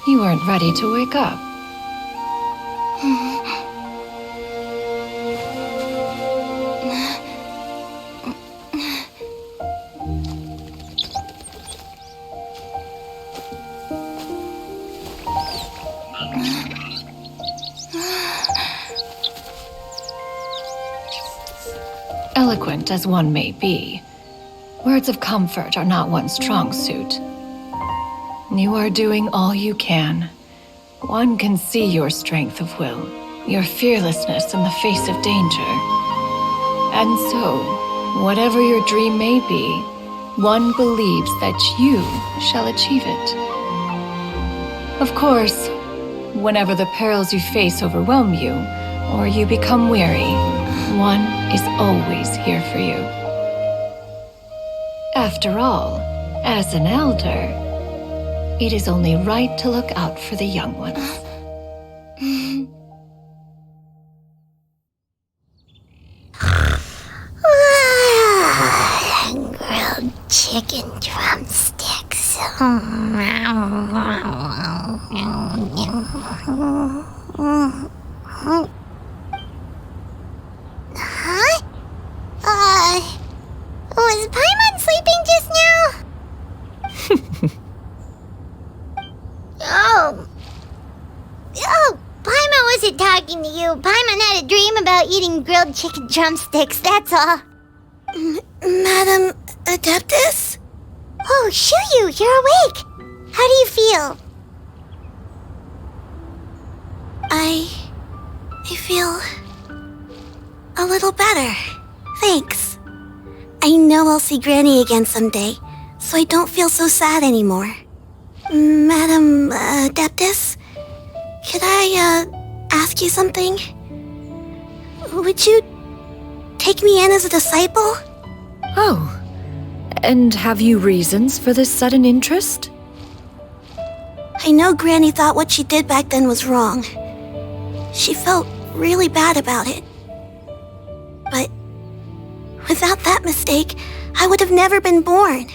You weren't ready to wake up. Eloquent as one may be, words of comfort are not one's strong suit. You are doing all you can. One can see your strength of will, your fearlessness in the face of danger. And so, whatever your dream may be, one believes that you shall achieve it. Of course, whenever the perils you face overwhelm you, or you become weary, one is always here for you. After all, as an elder, it is only right to look out for the young ones. Grilled chicken drumsticks. Huh? Was Paimon sleeping just now? Oh, Paimon wasn't talking to you. Paimon had a dream about eating grilled chicken drumsticks, that's all. Madam Adeptus? Oh, Shuyu, you're awake. How do you feel? I feel a little better. Thanks. I know I'll see Granny again someday, so I don't feel so sad anymore. Madam Adeptus, could I ask you something? Would you take me in as a disciple? Oh, and have you reasons for this sudden interest? I know Granny thought what she did back then was wrong. She felt really bad about it. But without that mistake, I would have never been born.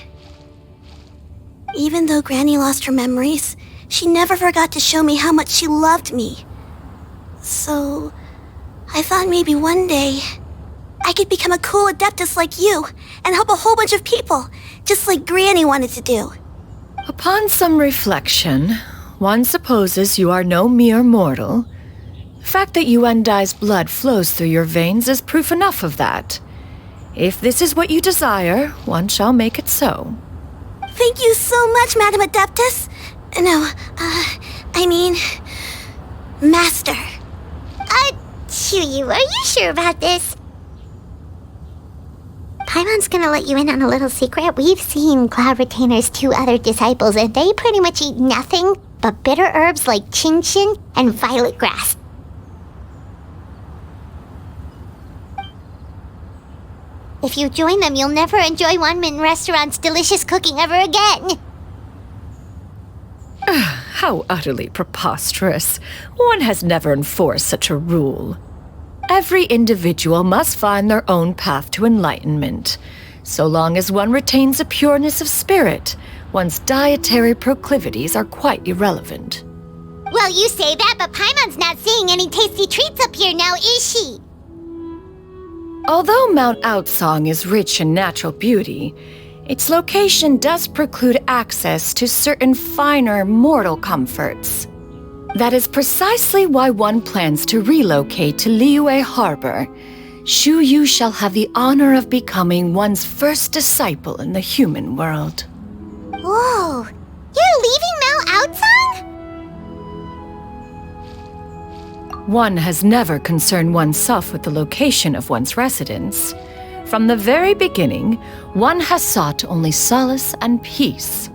Even though Granny lost her memories, she never forgot to show me how much she loved me. So, I thought maybe one day I could become a cool Adeptus like you and help a whole bunch of people, just like Granny wanted to do. Upon some reflection, one supposes you are no mere mortal. The fact that Yuendai's blood flows through your veins is proof enough of that. If this is what you desire, one shall make it so. Thank you so much, Madam Adeptus. No, I mean, Master. Shuyu, are you sure about this? Paimon's gonna let you in on a little secret. We've seen Cloud Retainer's 2 other disciples, and they pretty much eat nothing but bitter herbs like chinchin and violet grass. If you join them, you'll never enjoy Wanmin Restaurant's delicious cooking ever again. How utterly preposterous. One has never enforced such a rule. Every individual must find their own path to enlightenment. So long as one retains a pureness of spirit, one's dietary proclivities are quite irrelevant. Well, you say that, but Paimon's not seeing any tasty treats up here now, is she? Although Mount Outsong is rich in natural beauty, Its location does preclude access to certain finer mortal comforts. That is precisely why one plans to relocate to Liyue Harbor. Shu Yu shall have the honor of becoming one's first disciple in the human world. Whoa! You're leaving Mount Outsong? One has never concerned oneself with the location of one's residence. From the very beginning, one has sought only solace and peace.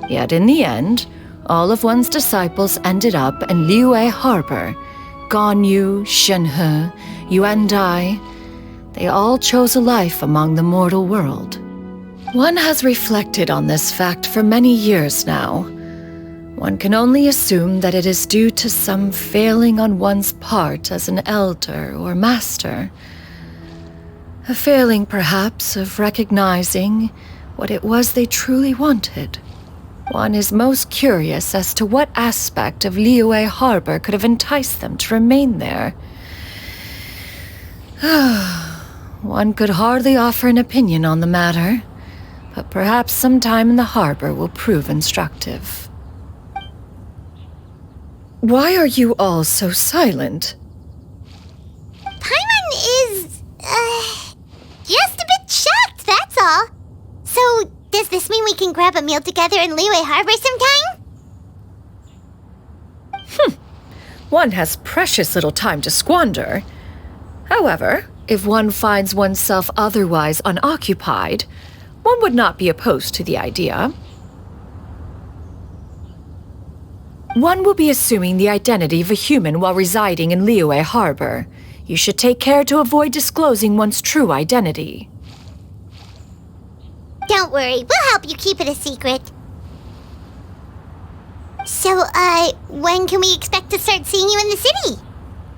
Yet in the end, all of one's disciples ended up in Liyue Harbor. Ganyu, Shenhe, Yuan Dai, they all chose a life among the mortal world. One has reflected on this fact for many years now. One can only assume that it is due to some failing on one's part as an elder or master. A failing, perhaps, of recognizing what it was they truly wanted. One is most curious as to what aspect of Liyue Harbor could have enticed them to remain there. One could hardly offer an opinion on the matter, but perhaps some time in the harbor will prove instructive. Why are you all so silent? Paimon is, just a bit shocked, that's all. So, does this mean we can grab a meal together in Liyue Harbor sometime? One has precious little time to squander. However, if one finds oneself otherwise unoccupied, one would not be opposed to the idea. One will be assuming the identity of a human while residing in Liyue Harbor. You should take care to avoid disclosing one's true identity. Don't worry, we'll help you keep it a secret. So, when can we expect to start seeing you in the city?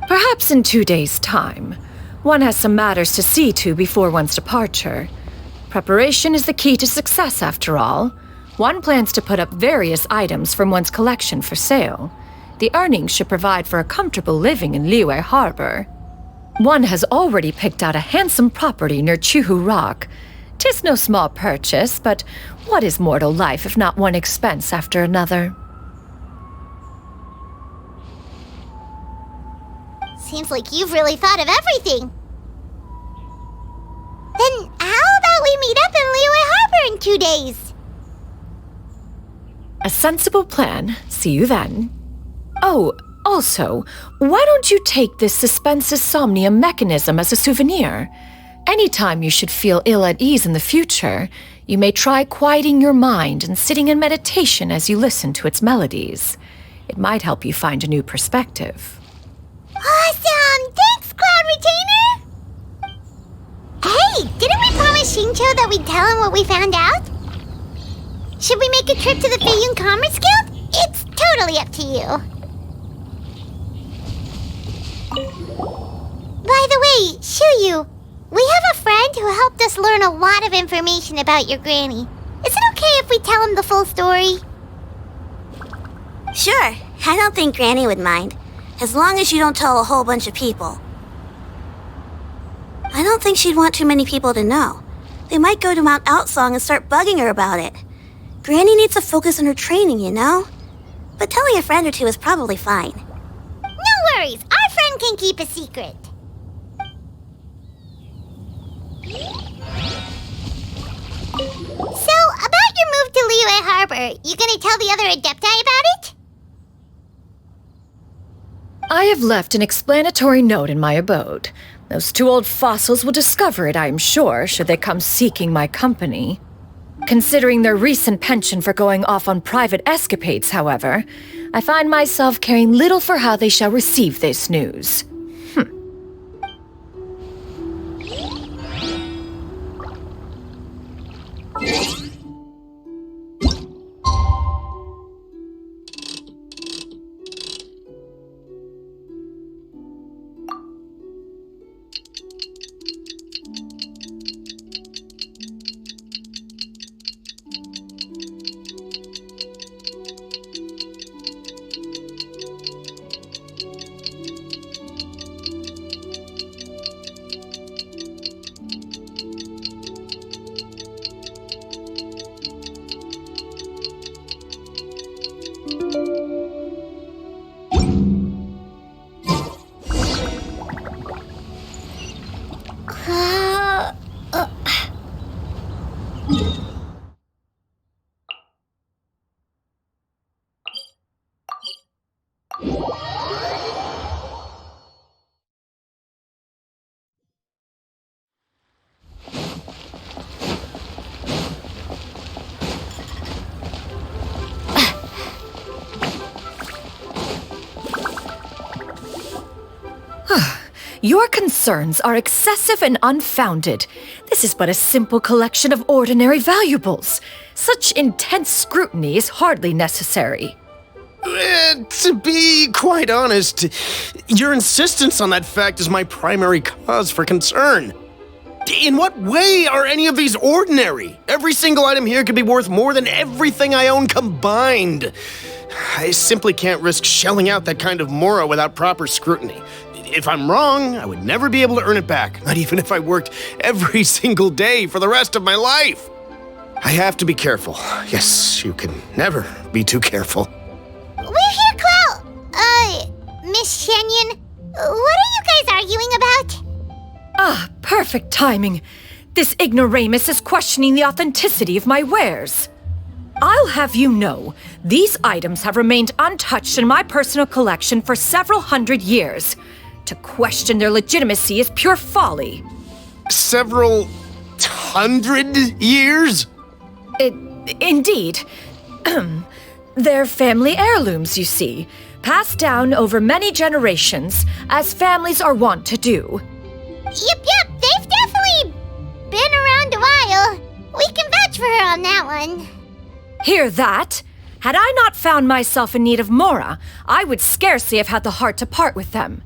Perhaps in 2 days' time. One has some matters to see to before one's departure. Preparation is the key to success, after all. One plans to put up various items from one's collection for sale. The earnings should provide for a comfortable living in Liyue Harbor. One has already picked out a handsome property near Chuhu Rock. 'Tis no small purchase, but what is mortal life if not one expense after another? Seems like you've really thought of everything. Then how about we meet up in Liyue Harbor in 2 days? A sensible plan. See you then. Oh, also, why don't you take this suspense insomnia mechanism as a souvenir? Anytime you should feel ill at ease in the future, you may try quieting your mind and sitting in meditation as you listen to its melodies. It might help you find a new perspective. Awesome! Thanks, Cloud Retainer! Hey, didn't we promise Shincho that we'd tell him what we found out? Should we make a trip to the Feiyun Commerce Guild? It's totally up to you. By the way, Shuyu, we have a friend who helped us learn a lot of information about your granny. Is it okay if we tell him the full story? Sure, I don't think Granny would mind. As long as you don't tell a whole bunch of people. I don't think she'd want too many people to know. They might go to Mount Outsong and start bugging her about it. Granny needs to focus on her training, you know? But telling a friend or two is probably fine. No worries, our friend can keep a secret. So, about your move to Liyue Harbor, you gonna tell the other Adepti about it? I have left an explanatory note in my abode. Those 2 old fossils will discover it, I am sure, should they come seeking my company. Considering their recent penchant for going off on private escapades, however, I find myself caring little for how they shall receive this news. Your concerns are excessive and unfounded. This is but a simple collection of ordinary valuables. Such intense scrutiny is hardly necessary. To be quite honest, your insistence on that fact is my primary cause for concern. In what way are any of these ordinary? Every single item here could be worth more than everything I own combined. I simply can't risk shelling out that kind of mora without proper scrutiny. If I'm wrong, I would never be able to earn it back, not even if I worked every single day for the rest of my life. I have to be careful. Yes, you can never be too careful. We're here, Clow! Miss Shenyan, what are you guys arguing about? Ah, perfect timing. This ignoramus is questioning the authenticity of my wares. I'll have you know, these items have remained untouched in my personal collection for several hundred years. To question their legitimacy is pure folly. Several hundred years? Indeed. They're family heirlooms, you see, passed down over many generations, as families are wont to do. Yep, they've definitely been around a while. We can vouch for her on that one. Hear that? Had I not found myself in need of mora, I would scarcely have had the heart to part with them.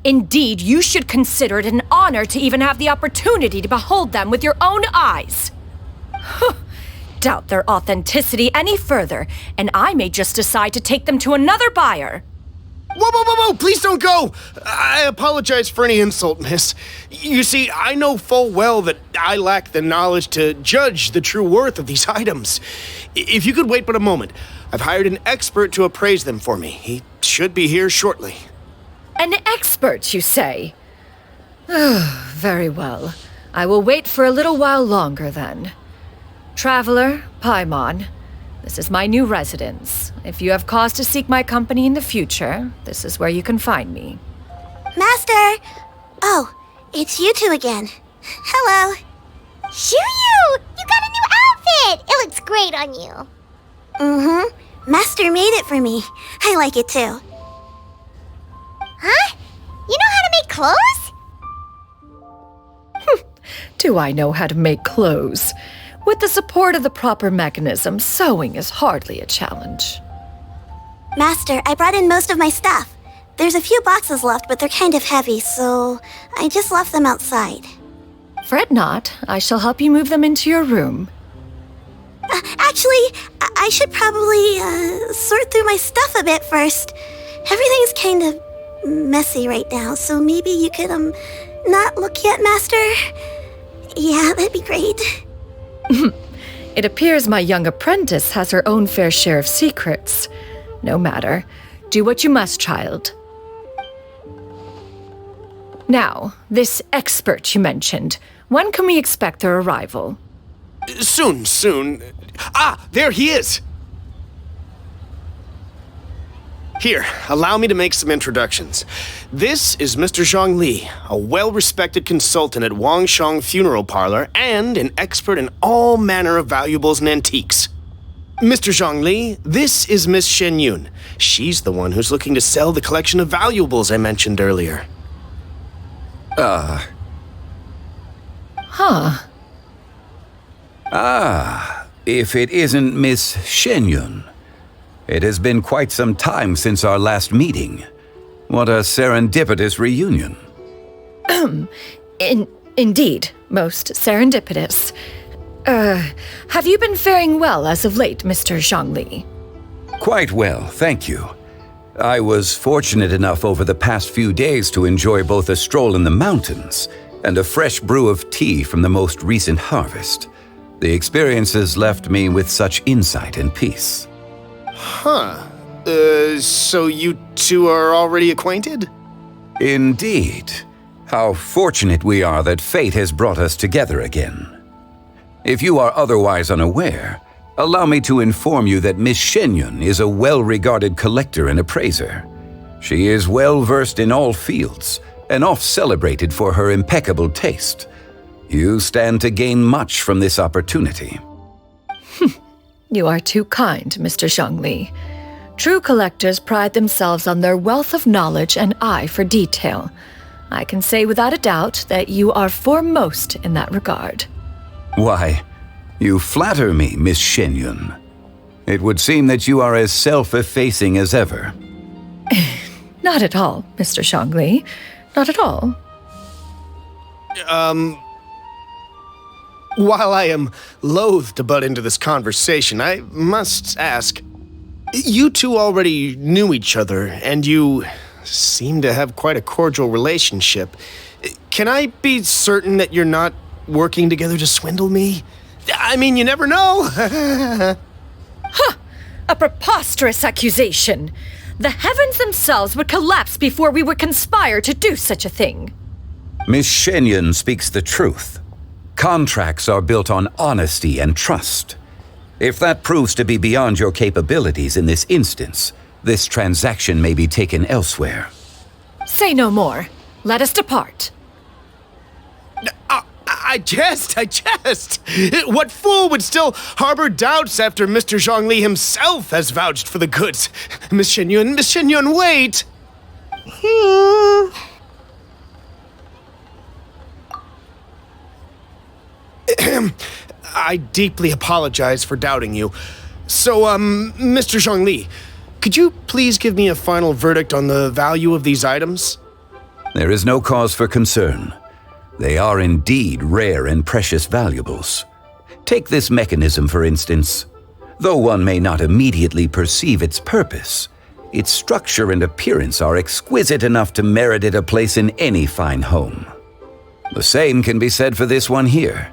Indeed, you should consider it an honor to even have the opportunity to behold them with your own eyes. Doubt their authenticity any further, and I may just decide to take them to another buyer. Whoa, please don't go! I apologize for any insult, miss. You see, I know full well that I lack the knowledge to judge the true worth of these items. If you could wait but a moment, I've hired an expert to appraise them for me. He should be here shortly. An expert, you say? Very well. I will wait for a little while longer, then. Traveler, Paimon, this is my new residence. If you have cause to seek my company in the future, this is where you can find me. Master! Oh, it's you two again. Hello. Shiryu! You got a new outfit! It looks great on you. Mm-hmm. Master made it for me. I like it too. Huh? You know how to make clothes? Do I know how to make clothes? With the support of the proper mechanism, sewing is hardly a challenge. Master, I brought in most of my stuff. There's a few boxes left, but they're kind of heavy, so I just left them outside. Fret not. I shall help you move them into your room. Actually, I should probably sort through my stuff a bit first. Everything's kind of messy right now, so maybe you could, not look yet, Master? Yeah, that'd be great. It appears my young apprentice has her own fair share of secrets. No matter. Do what you must, child. Now, this expert you mentioned, when can we expect their arrival? Soon. Ah, there he is! Here, allow me to make some introductions. This is Mr. Zhang Li, a well-respected consultant at Wangshang Funeral Parlor and an expert in all manner of valuables and antiques. Mr. Zhang Li, this is Miss Shen Yun. She's the one who's looking to sell the collection of valuables I mentioned earlier. If it isn't Miss Shenyun. It has been quite some time since our last meeting. What a serendipitous reunion. Indeed, most serendipitous. Have you been faring well as of late, Mr. Zhangli? Quite well, thank you. I was fortunate enough over the past few days to enjoy both a stroll in the mountains and a fresh brew of tea from the most recent harvest. The experiences left me with such insight and peace. So you two are already acquainted? Indeed. How fortunate we are that fate has brought us together again. If you are otherwise unaware, allow me to inform you that Miss Shenyun is a well-regarded collector and appraiser. She is well versed in all fields, and oft celebrated for her impeccable taste. You stand to gain much from this opportunity. You are too kind, Mr. Zhongli. True collectors pride themselves on their wealth of knowledge and eye for detail. I can say without a doubt that you are foremost in that regard. Why, you flatter me, Miss Shenyun. It would seem that you are as self-effacing as ever. Not at all, Mr. Zhongli. Not at all. While I am loath to butt into this conversation, I must ask, you two already knew each other, and you seem to have quite a cordial relationship. Can I be certain that you're not working together to swindle me? I mean, you never know. A preposterous accusation. The heavens themselves would collapse before we would conspire to do such a thing. Miss Shenyun speaks the truth. Contracts are built on honesty and trust. If that proves to be beyond your capabilities in this instance, this transaction may be taken elsewhere. Say no more. Let us depart. I jest. What fool would still harbor doubts after Mr. Zhongli himself has vouched for the goods? Miss Shenyun, wait! I deeply apologize for doubting you. So, Mr. Zhongli, could you please give me a final verdict on the value of these items? There is no cause for concern. They are indeed rare and precious valuables. Take this mechanism, for instance. Though one may not immediately perceive its purpose, its structure and appearance are exquisite enough to merit it a place in any fine home. The same can be said for this one here.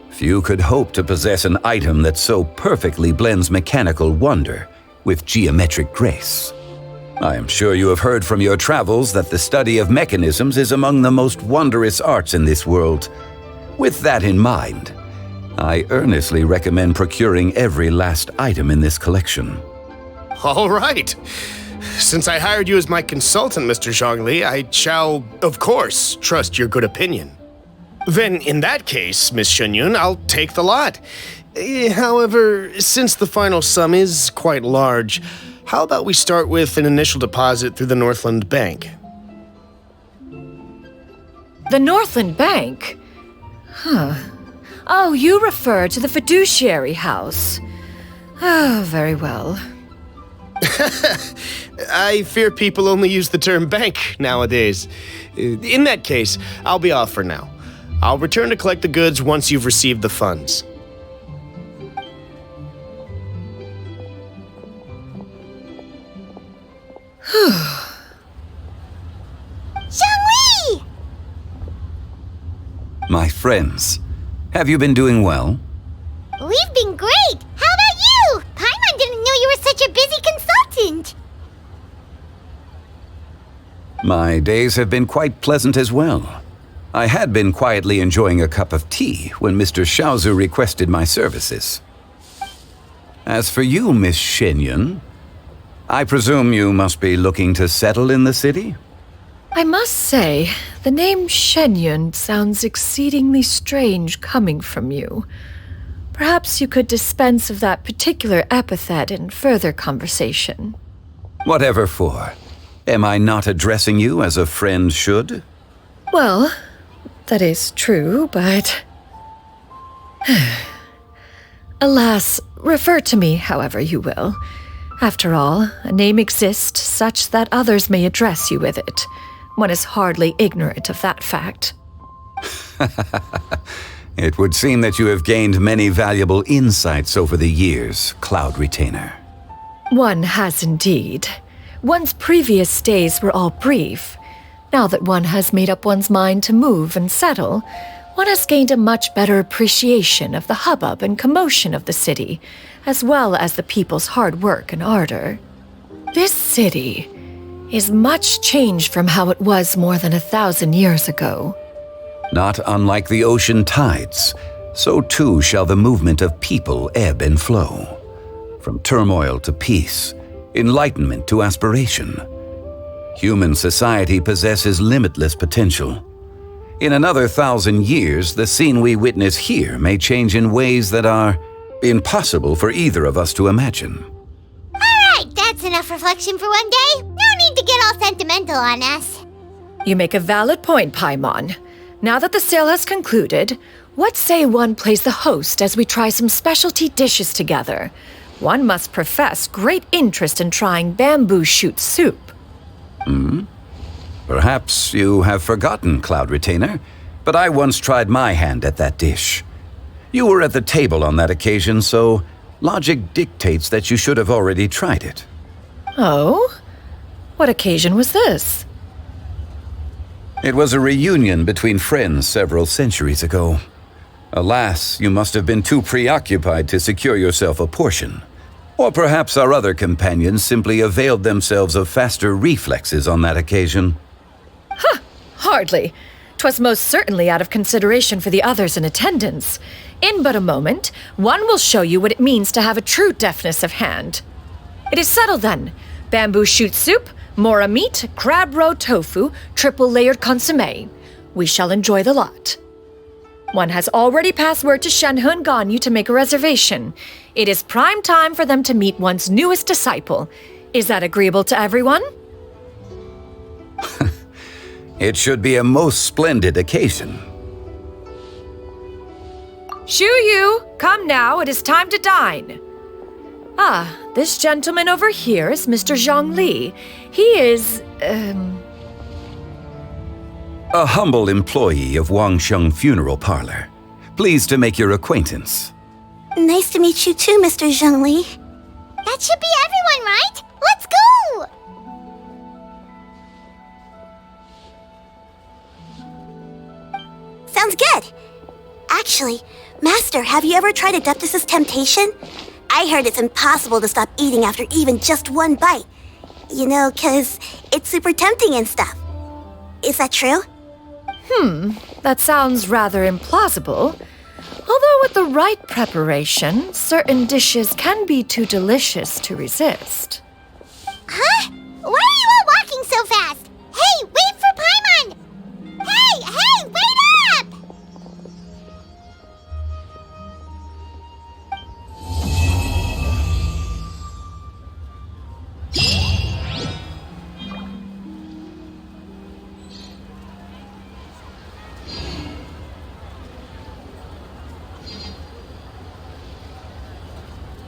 Few could hope to possess an item that so perfectly blends mechanical wonder with geometric grace. I am sure you have heard from your travels that the study of mechanisms is among the most wondrous arts in this world. With that in mind, I earnestly recommend procuring every last item in this collection. All right. Since I hired you as my consultant, Mr. Zhongli, I shall, of course, trust your good opinion. Then, in that case, Miss Shenyun, I'll take the lot. However, since the final sum is quite large, how about we start with an initial deposit through the Northland Bank? The Northland Bank? Huh. Oh, you refer to the fiduciary house. Oh, very well. I fear people only use the term bank nowadays. In that case, I'll be off for now. I'll return to collect the goods once you've received the funds. Zhongli! My friends, have you been doing well? We've been great! How about you? Paimon didn't know you were such a busy consultant! My days have been quite pleasant as well. I had been quietly enjoying a cup of tea when Mr. Xiaozu requested my services. As for you, Miss Shenyun, I presume you must be looking to settle in the city? I must say, the name Shenyun sounds exceedingly strange coming from you. Perhaps you could dispense of that particular epithet in further conversation. Whatever for. Am I not addressing you as a friend should? Well, that is true, but... Alas, refer to me however you will. After all, a name exists such that others may address you with it. One is hardly ignorant of that fact. It would seem that you have gained many valuable insights over the years, Cloud Retainer. One has indeed. One's previous days were all brief. Now that one has made up one's mind to move and settle, one has gained a much better appreciation of the hubbub and commotion of the city, as well as the people's hard work and ardor. This city is much changed from how it was more than 1,000 years ago. Not unlike the ocean tides, so too shall the movement of people ebb and flow. From turmoil to peace, enlightenment to aspiration. Human society possesses limitless potential. In another 1,000 years, the scene we witness here may change in ways that are impossible for either of us to imagine. Alright, that's enough reflection for one day. No need to get all sentimental on us. You make a valid point, Paimon. Now that the sale has concluded, what say one plays the host as we try some specialty dishes together? One must profess great interest in trying bamboo shoot soup. Perhaps you have forgotten, Cloud Retainer, but I once tried my hand at that dish. You were at the table on that occasion, so logic dictates that you should have already tried it. Oh? What occasion was this? It was a reunion between friends several centuries ago. Alas, you must have been too preoccupied to secure yourself a portion. Or perhaps our other companions simply availed themselves of faster reflexes on that occasion. Hardly. 'Twas most certainly out of consideration for the others in attendance. In but a moment, one will show you what it means to have a true deftness of hand. It is settled then. Bamboo shoot soup, mora meat, crab roe tofu, triple-layered consommé. We shall enjoy the lot. One has already passed word to Shenhe and Ganyu to make a reservation. It is prime time for them to meet one's newest disciple. Is that agreeable to everyone? It should be a most splendid occasion. Shu Yu, come now, it is time to dine. Ah, this gentleman over here is Mr. Zhang Li. He is, A humble employee of Wangsheng Funeral Parlor. Pleased to make your acquaintance. Nice to meet you too, Mr. Zhengli. That should be everyone, right? Let's go! Sounds good. Actually, Master, have you ever tried Adeptus' temptation? I heard it's impossible to stop eating after even just one bite. You know, 'cause it's super tempting and stuff. Is that true? That sounds rather implausible. Although with the right preparation, certain dishes can be too delicious to resist.